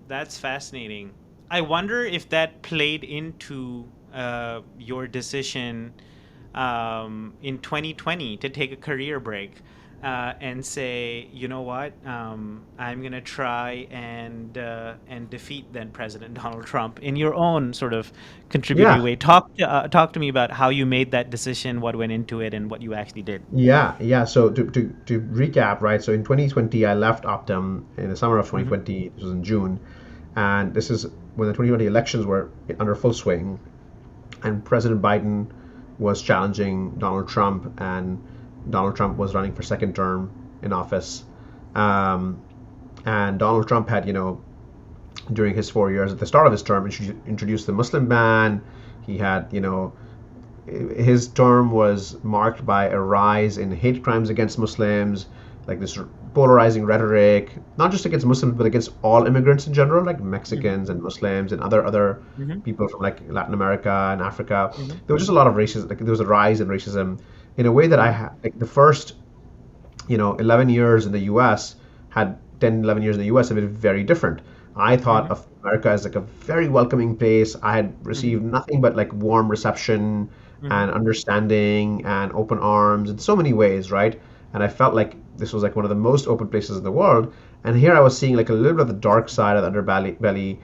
that's fascinating. I wonder if that played into your decision in 2020 to take a career break and say, you know what, I'm gonna try and defeat then President Donald Trump in your own sort of contributory Yeah, way. Talk to me about how you made that decision, what went into it, and what you actually did. yeah. So to recap, right? So in 2020, I left Optum in the summer of Mm-hmm. 2020. This was in June, and this is when the 2020 elections were under full swing, and President Biden was challenging Donald Trump, and Donald Trump was running for second term in office. Um, and Donald Trump had, during his 4 years. At the start of his term, introduced the Muslim ban. He had, his term was marked by a rise in hate crimes against Muslims, like this polarizing rhetoric, not just against Muslims but against all immigrants in general, like Mexicans and Muslims and other Mhm. people from like Latin America and Africa. Mhm. There was just a lot of racism. Like there was a rise in racism in a way that Mhm. like the first 11 years in the US had 10, 11 years in the US have been very different. I thought Mhm. of America as like a very welcoming place. I had Mhm. received nothing but like warm reception Mhm. and understanding and open arms in so many ways, right? And I felt like this was like one of the most open places in the world. And here I was seeing like a little bit of the dark side of the underbelly,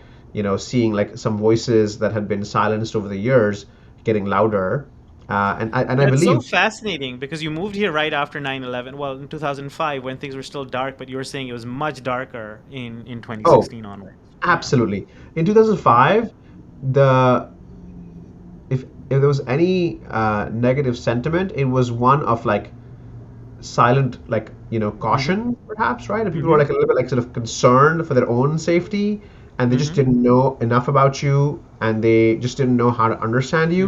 seeing like some voices that had been silenced over the years getting louder. And I That's so believe, fascinating because you moved here right after 9/11. Well, in 2005 when things were still dark, but you were saying it was much darker in oh, 2016 onwards. Yeah. absolutely. In Mhm. 2005, the if there was any negative sentiment, it was one of like silent, like Mhm. caution, perhaps, right? And people were Mhm. like a little bit like sort of concerned for their own safety, and they just Mhm. didn't know enough about you, and they just didn't know how to understand you.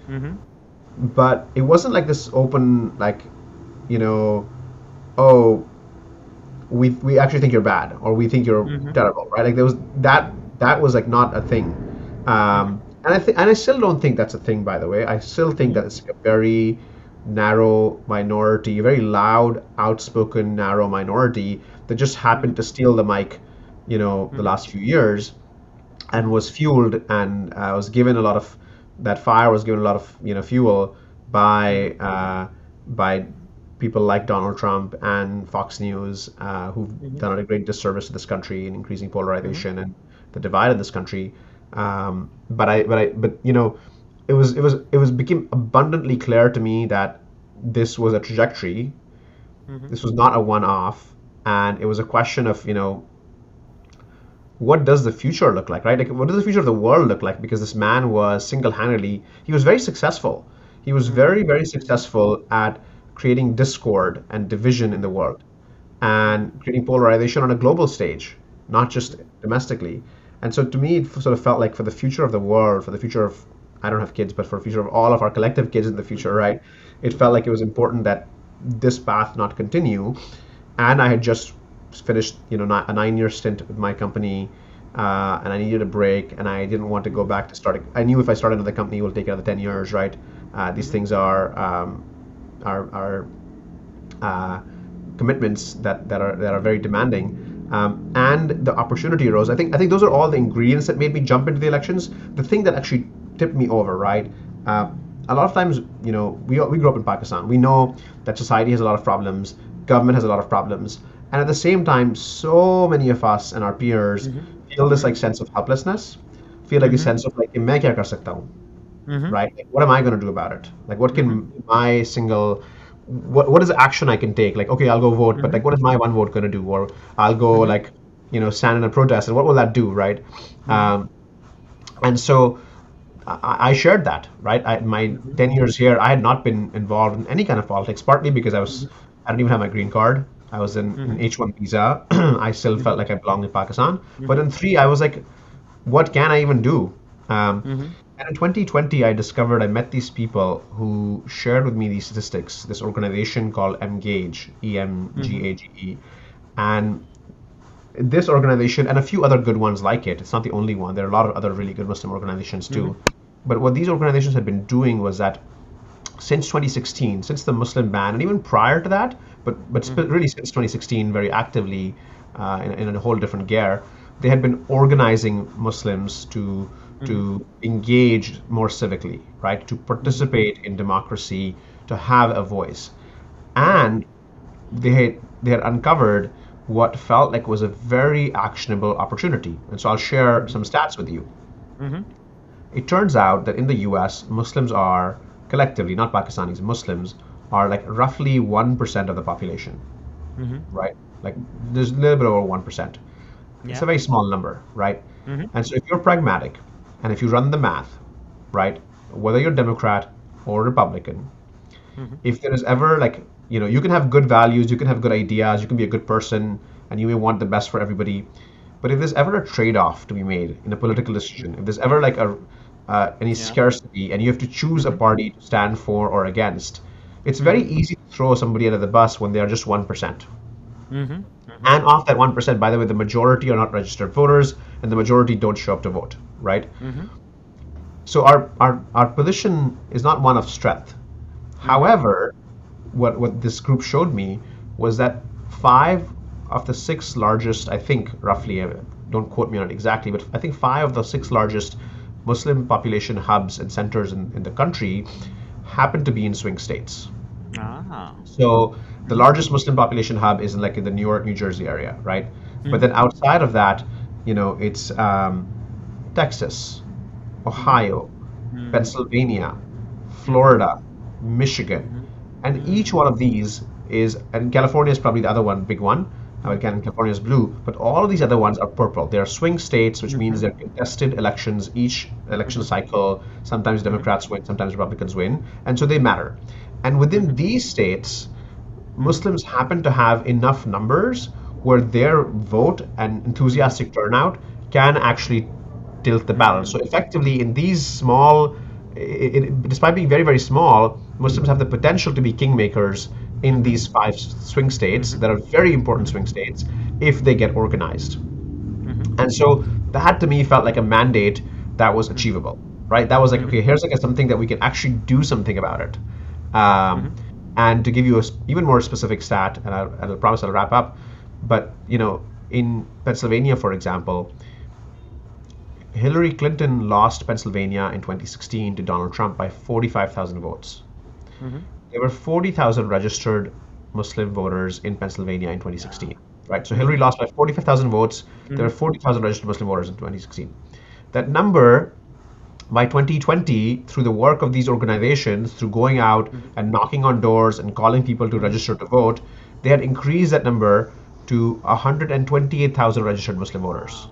Mhm. Mhm. But it wasn't like this open, like, you know, oh, we actually think you're bad or we think you're Mhm. terrible, right? Like there was that was like not a thing. Mhm. And I still don't think that's a thing, by the way. I still think that Mhm. it's a very narrow minority, a very loud, outspoken, narrow minority that just happened Mhm. to steal the mic, the Mhm. last few years, and Mhm. was fueled and was given a lot of that fire was given a lot of fuel Mhm. by people like Donald Trump and Fox News, who've Mhm. done a great disservice to this country in increasing Mhm. polarization and the divide in this country. But it was became abundantly clear to me that this was a trajectory. Mhm. This was not a one-off, and it was a question of what does the future look like, right? Like, what does the future of the world look like? Because this man was single-handedly, he was very successful. He was Mhm. very, very successful at creating discord and division in the Mhm. world Mhm. and creating polarization on a global stage, not just Mhm. domestically. And so to me, it sort of felt like for the future of the world, for the future of, I don't have kids, but for the future of all of our collective kids in the future, Mhm. right? It felt Mhm. like it was important that this path not continue. And I had just finished, a 9 year stint with my company, and I needed a break, and I didn't want to go Mhm. back to starting. I knew if I started another company, it will take another 10 years, right? These Mhm. things are uh, commitments that are very demanding. And the opportunity arose. I think those are all the ingredients that made me jump into the elections. The thing that actually tipped me over, right? Uh, a lot of times, we grew up in Pakistan. We know that society has a lot of problems, government has a lot of problems, and at the same time, so many of us and our peers Mhm. feel this like Mhm. sense of helplessness, feel like this Mhm. sense of like, मैं क्या कर सकता हूँ, Mhm. right? Like, what am I going to do about it? Like, what Mhm. can my single, what is the action I can take? Like, okay, I'll go vote, but like, Mhm. what is my one vote going to do? Or I'll go Mhm. like, stand in a protest, and what will that do, right? Mhm. Um, and so I shared that, right? My Mhm. 10 years here, I had not been involved in any kind of politics, partly because Mhm. I didn't even have my green card. I was in an Mhm. H1 visa. I still felt Mhm. like I belonged in Pakistan. But Mhm. in three, I was like, what can I even do? Mhm. And in 2020, I met these people who shared with me these statistics, this organization called Emgage, Mhm. EMGAGE. And this organization, and a few other good ones like it, it's not the only one, there are a lot of other really good Muslim organizations Mhm. too. But what these organizations had been doing was that since 2016, since the Muslim ban, and even prior to that, but Mhm. really since 2016, very actively in a whole different gear, they had been organizing Muslims Mhm. to engage more civically, right? To Mhm. participate in democracy, to have a voice, Mhm. and they had uncovered what felt like was a very actionable opportunity. And so I'll share Mhm. some stats with you. Mhm. It turns out that in the US, Muslims are collectively, not Pakistanis, Muslims are like roughly 1% of the population, Mhm. right? Like there's a little bit over 1%. It's a Yeah. very small number, right? Mhm. And so if you're pragmatic and if you run the math, right, whether you're Democrat or Republican, Mhm. if there is ever like, you can have good values, you can have good ideas, you can be a good person, and you may want the best for everybody. But if there's ever a trade-off to be made in a political decision, if there's ever like a any Yeah. scarcity and you have to choose a Mm-hmm. party to stand for or against, it's very Mm-hmm. easy to throw somebody under the bus when they are just 1%. Mm-hmm. Mm-hmm. And of that 1%, by the way, the majority are not registered voters and the majority don't show up to vote, right? Mm-hmm. So our position is not one of strength. Mm-hmm. However, what this group showed me was that five of the six largest, I think roughly, don't quote me on it exactly, but I think five of the six largest Muslim population hubs and centers in the country happen to be in swing states. Ah. So the Mm-hmm. largest Muslim population hub is in like in the New York, New Jersey area, right? But Mm-hmm. then outside of that, it's Texas, Mm-hmm. Ohio, Mm-hmm. Pennsylvania, Mm-hmm. Florida, Michigan, Mm-hmm. and each one of these is, and California is probably the other one, big one. Again, California is blue, but all of these other ones are purple. They are swing states, which means Mm-hmm. they're contested elections each election Mm-hmm. cycle. Sometimes Mm-hmm. Democrats win, sometimes Republicans win, and so they matter. And within Mm-hmm. these states, Mm-hmm. Muslims happen to have enough numbers where their vote and enthusiastic turnout can actually tilt the balance. So effectively, in these small, despite being very, very small, Muslims have the potential to be kingmakers in Mm-hmm. these five swing states Mm-hmm. that are very important Mm-hmm. swing states if they get organized. Mm-hmm. And so that to me felt like a mandate that was achievable, right? That was like, Mm-hmm. okay, here's like something that we can actually do something about it. Mm-hmm. Um, and to give you a even more specific stat, and I'll promise I'll wrap up, but in Pennsylvania, for example, Hillary Clinton lost Pennsylvania in 2016 to Donald Trump by 45,000 votes. Mm-hmm. There were 40,000 registered Muslim voters in Pennsylvania in 2016, right? So Hillary Mm-hmm. lost by 45,000 votes. There were 40,000 registered Muslim voters in 2016. That number by 2020, through the work of these organizations, through going out Mm-hmm. and knocking on doors and calling people to Mm-hmm. register to vote, they had increased that number to 128,000 registered Muslim voters. Wow.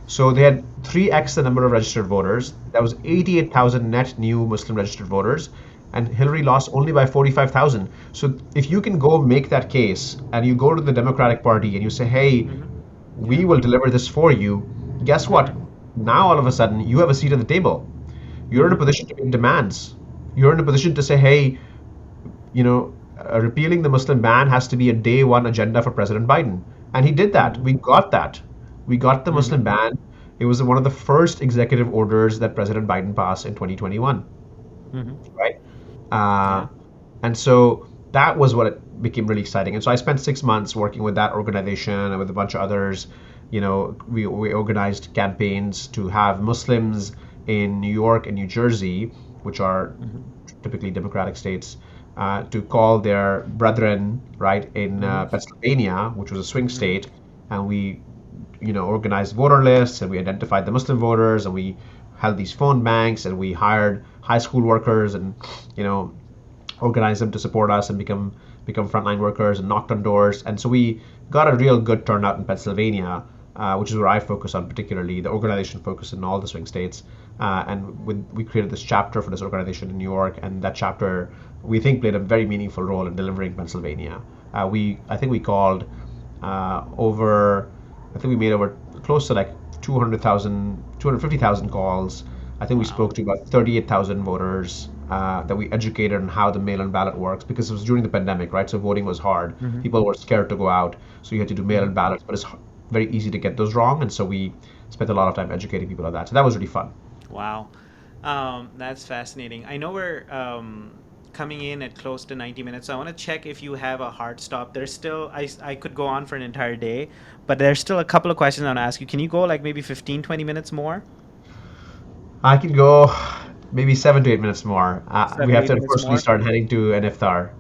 So they had 3x the number of registered voters. That was 88,000 net new Muslim registered voters. And Hillary lost only by 45,000. So if you can go make that case and you go to the Democratic Party and you say, hey, Mm-hmm. we Yeah. will deliver this for you, guess what? Mm-hmm. Now all of a sudden you have a seat at the table. You're in a Mm-hmm. position to make demands. You're in a position to say, hey, repealing the Muslim ban has to be a day one agenda for President Biden. And he did that. Mm-hmm. We got that. We got the Mm-hmm. Muslim ban. It was one of the first executive orders that President Biden passed in 2021, Mm-hmm. right? Uh, Yeah. and so that was what it became really exciting. And so I spent 6 months working with that organization and with a bunch of others. We organized campaigns to have Muslims in New York and New Jersey, which are Mm-hmm. typically Democratic states, to call their brethren, right, in Mm-hmm. Pennsylvania, which was a swing Mm-hmm. state, and we, organized voter lists and we identified the Muslim voters and we held these phone banks and we hired high school workers and, you know, organized them to support us and become frontline workers and knocked on doors. And so we got a real good turnout in Pennsylvania, which is where I focus on particularly. The organization focused in all the swing states, and we created this chapter for this organization in New York, and that chapter we think played a very meaningful role in delivering Pennsylvania. I think we called over, I think we made over close to like 200,000, 250,000 calls. I think we Wow. spoke to about 38,000 voters that we educated on how the mail-in ballot works because it was during the pandemic, right? So voting was hard. Mm-hmm. People were scared to go out, so you had to do Mm-hmm. mail-in ballots, but it's very easy to get those wrong, and so we spent a lot of time educating people on that. So that was really fun. Wow. That's fascinating. I know we're coming in at close to 90 minutes, so I want to check if you have a hard stop. There's still, I could go on for an entire day, but there's still a couple of questions I want to ask you. Can you go like maybe 15, 20 minutes more? I can go maybe 7 to 8 minutes more. We Seven, have eight to minutes unfortunately more? start heading to an iftar.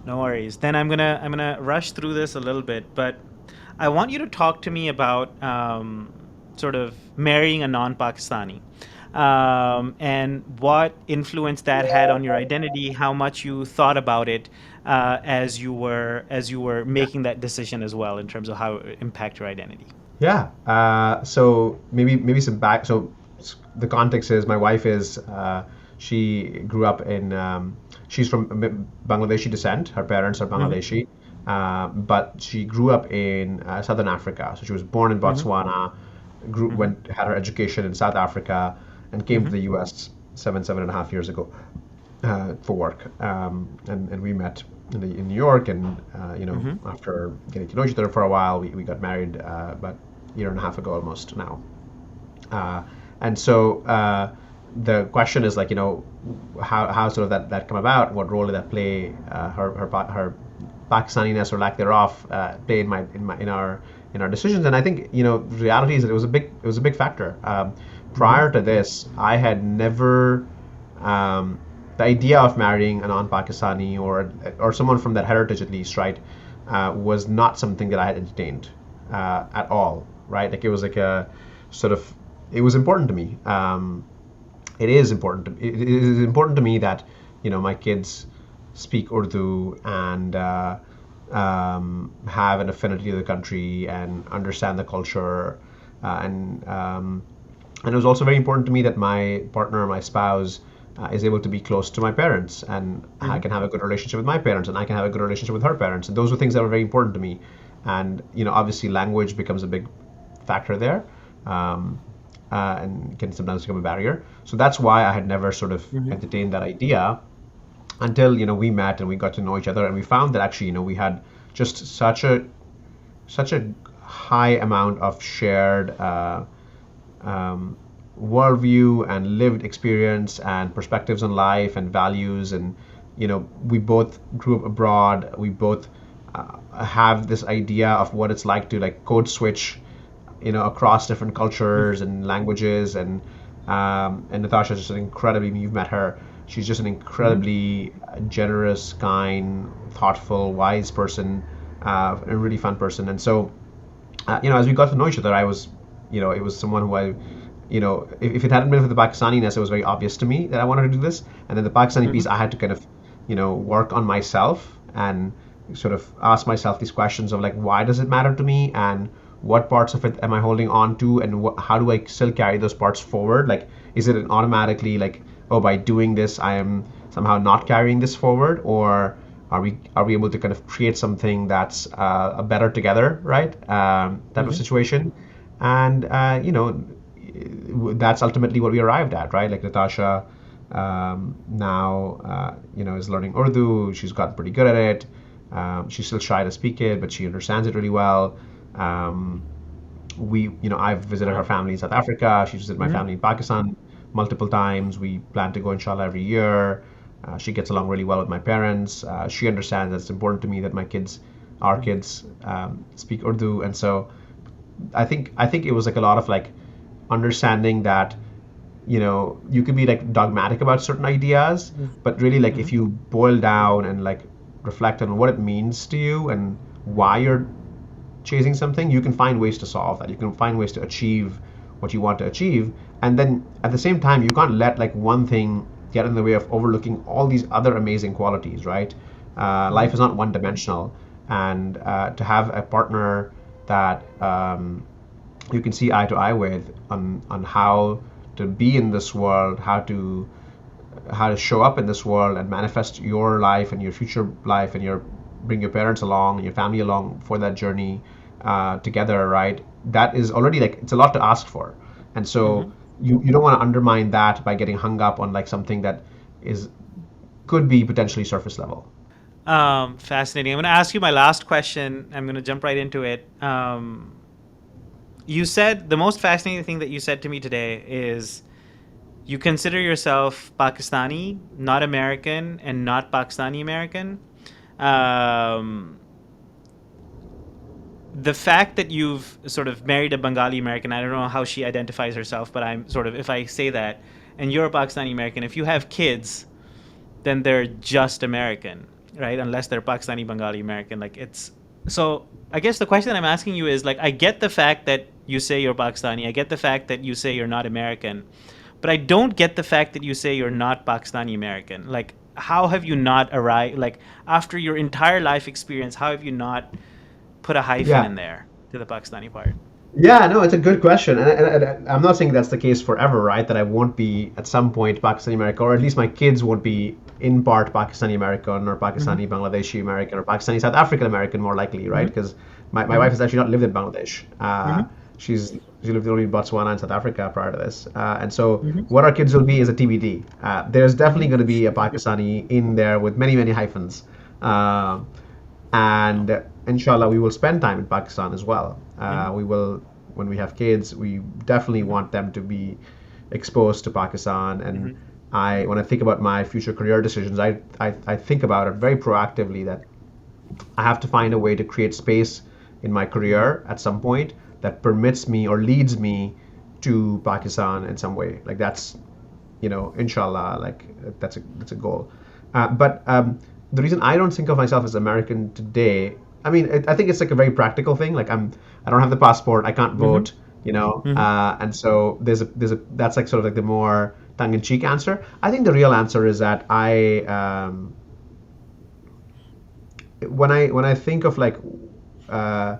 No worries. Then I'm gonna rush through this a little bit, but I want you to talk to me about sort of marrying a non-Pakistani, and what influence that had on your identity, how much you thought about it as you were making that decision as well, in terms of how it impact your identity. Yeah. So maybe some back. So the context is my wife is she grew up in she's from Bangladeshi descent. Her parents are Mm-hmm. Bangladeshi, but she grew up in Southern Africa. So she was born in Mm-hmm. Botswana, Mm-hmm. went had her education in South Africa, and came to Mm-hmm. the U.S. 7.5 years ago for work. And we met in New York, and Mm-hmm. after getting to know each other for a while, we got married about a year and a half ago almost now. Uh, and so the question is like, how sort of that come about? What role did that play? Her Pakistaniness or lack thereof play in our decisions. And I think the reality is that it was a big factor. Mm-hmm. Prior to this, I had never the idea of marrying a non-Pakistani or someone from that heritage at least, right, was not something that I had entertained at all, right? Like it was like a sort of it was important to me. It is important to me that my kids speak Urdu and have an affinity to the country and understand the culture, and it was also very important to me that my partner, my spouse, is able to be close to my parents, and I Mm-hmm. can have a good relationship with my parents, and I can have a good relationship with her parents, and those were things that were very important to me. And obviously, language becomes a big factor there, um, and can sometimes become a barrier. So that's why I had never sort of Mm-hmm. entertained that idea until we met and we got to know each other, and we found that actually we had just such a high amount of shared um, worldview and lived experience and perspectives on life and values. And we both grew up abroad. We both have this idea of what it's like to like code switch across different cultures and languages. And Natasha's just an incredibly, you've met her, she's just an Mm-hmm. incredibly generous, kind, thoughtful, wise person, a really fun person. And so as we got to know each other, it was someone who if it hadn't been for the Pakistaniness, it was very obvious to me that I wanted to do this. And then the Pakistani Mm-hmm. piece, I had to kind of, work on myself and sort of ask myself these questions of like, why does it matter to me, and what parts of it am I holding on to, and how do I still carry those parts forward? Like, is it an automatically like, oh, by doing this, I am somehow not carrying this forward, or are we able to kind of create something that's a better together, right? Type of Mm-hmm. situation. And that's ultimately what we arrived at, right? Like Natasha now is learning Urdu. She's gotten pretty good at it. She's still shy to speak it, but she understands it really well. um, I've visited her family in South Africa. She's visited my Mm-hmm. family in Pakistan multiple times. We plan to go inshallah every year. She gets along really well with my parents. She understands that it's important to me that our kids, speak Urdu. And so I think it was like a lot of like understanding that you could be like dogmatic about certain ideas, but really like Mm-hmm. if you boil down and like reflect on what it means to you and why you're chasing something, you can find ways to solve that. You can find ways to achieve what you want to achieve. And then at the same time, you can't let like one thing get in the way of overlooking all these other amazing qualities, right? Mm-hmm. Life is not one dimensional. And to have a partner that you can see eye to eye with on how to be in this world, how to show up in this world and manifest your life and your future life, and bring your parents along and your family along for that journey together, right? That is already like it's a lot to ask for. And Mm-hmm. so you don't want to undermine that by getting hung up on like something that is could be potentially surface level. Fascinating. I'm going to ask you my last question. I'm going to jump right into it. You said the most fascinating thing that you said to me today is you consider yourself Pakistani, not American, and not Pakistani American. Um, the fact that you've sort of married a Bengali American, I don't know how she identifies herself, but I'm sort of, if I say that, and you're a Pakistani American, if you have kids, then they're just American, right? Unless they're Pakistani Bengali American. Like it's so I guess the question that I'm asking you is like I get the fact that you say you're Pakistani, I get the fact that you say you're not American, but I don't get the fact that you say you're not Pakistani American. Like how have you not arrived like after your entire life experience, how have you not put a hyphen Yeah. in there to the Pakistani part? Yeah, no, it's a good question, and I'm not saying that's the case forever, right? That I won't be at some point Pakistani American, or at least my kids won't be in part Pakistani American, or Hmm. Pakistani Bangladeshi American, or Pakistani South African American, more likely, right? Hmm. Because my Hmm. wife has actually not lived in Bangladesh. Hmm. She lived only in Botswana and South Africa prior to this, and so Hmm. what our kids will be is a TBD. There's definitely Hmm. going to be a Pakistani in there with many many hyphens. Uh, and inshallah we will spend time in Pakistan as well. Hmm. We will, when we have kids, we definitely Hmm. want them to be exposed to Pakistan. And Hmm. when I think about my future career decisions, I think about it very proactively that I have to find a way to create space in my Hmm. career at some point that permits me or leads me to Pakistan in some way. Like that's, inshallah, like that's a goal. But the reason I don't think of myself as American today, I mean, I think it's like a very practical thing. Like I don't have the passport, I can't Hmm. vote, Hmm. and so there's a that's like sort of like the more tongue-in-cheek answer. I think the real answer is that when I think of like uh,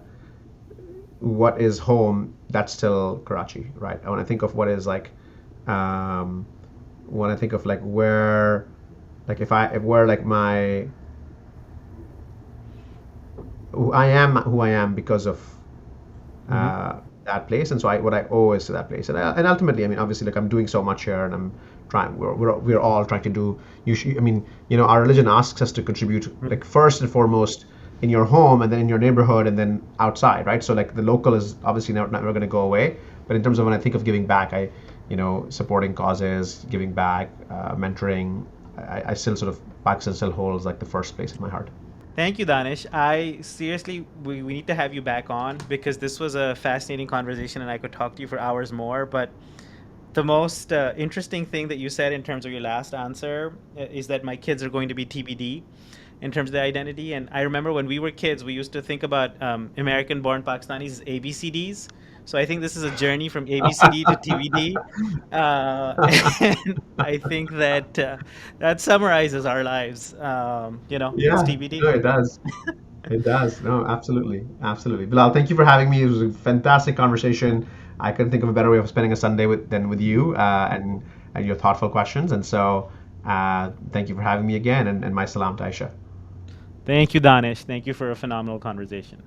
what is home, that's still Karachi, right? When I think of what is like, um, when I think of like where, like if where like my who I am because of Hmm. that place, and so what I owe is to that place, and ultimately, I mean, obviously, like I'm doing so much here, and I'm trying. We're all trying to do. I mean, our religion asks us to contribute, like first and foremost in your home, and then in your neighborhood, and then outside, right? So like the local is obviously never going to go away, but in terms of when I think of giving back, supporting causes, giving back, mentoring, I still sort of Pakistan still holds like the first place in my heart. Thank you, Danish. I seriously, we need to have you back on because this was a fascinating conversation and I could talk to you for hours more. But the most interesting thing that you said in terms of your last answer is that my kids are going to be TBD in terms of their identity. And I remember when we were kids, we used to think about American born Pakistanis as ABCDs. So I think this is a journey from ABCD to TBD. And I think that that summarizes our lives. It's Yeah, no, TBD. it does. It does. No, absolutely. Absolutely. Bilal, thank you for having me. It was a fantastic conversation. I couldn't think of a better way of spending a Sunday than with you, and your thoughtful questions. And so, thank you for having me again, and my salam to Aisha. Thank you, Danish. Thank you for a phenomenal conversation.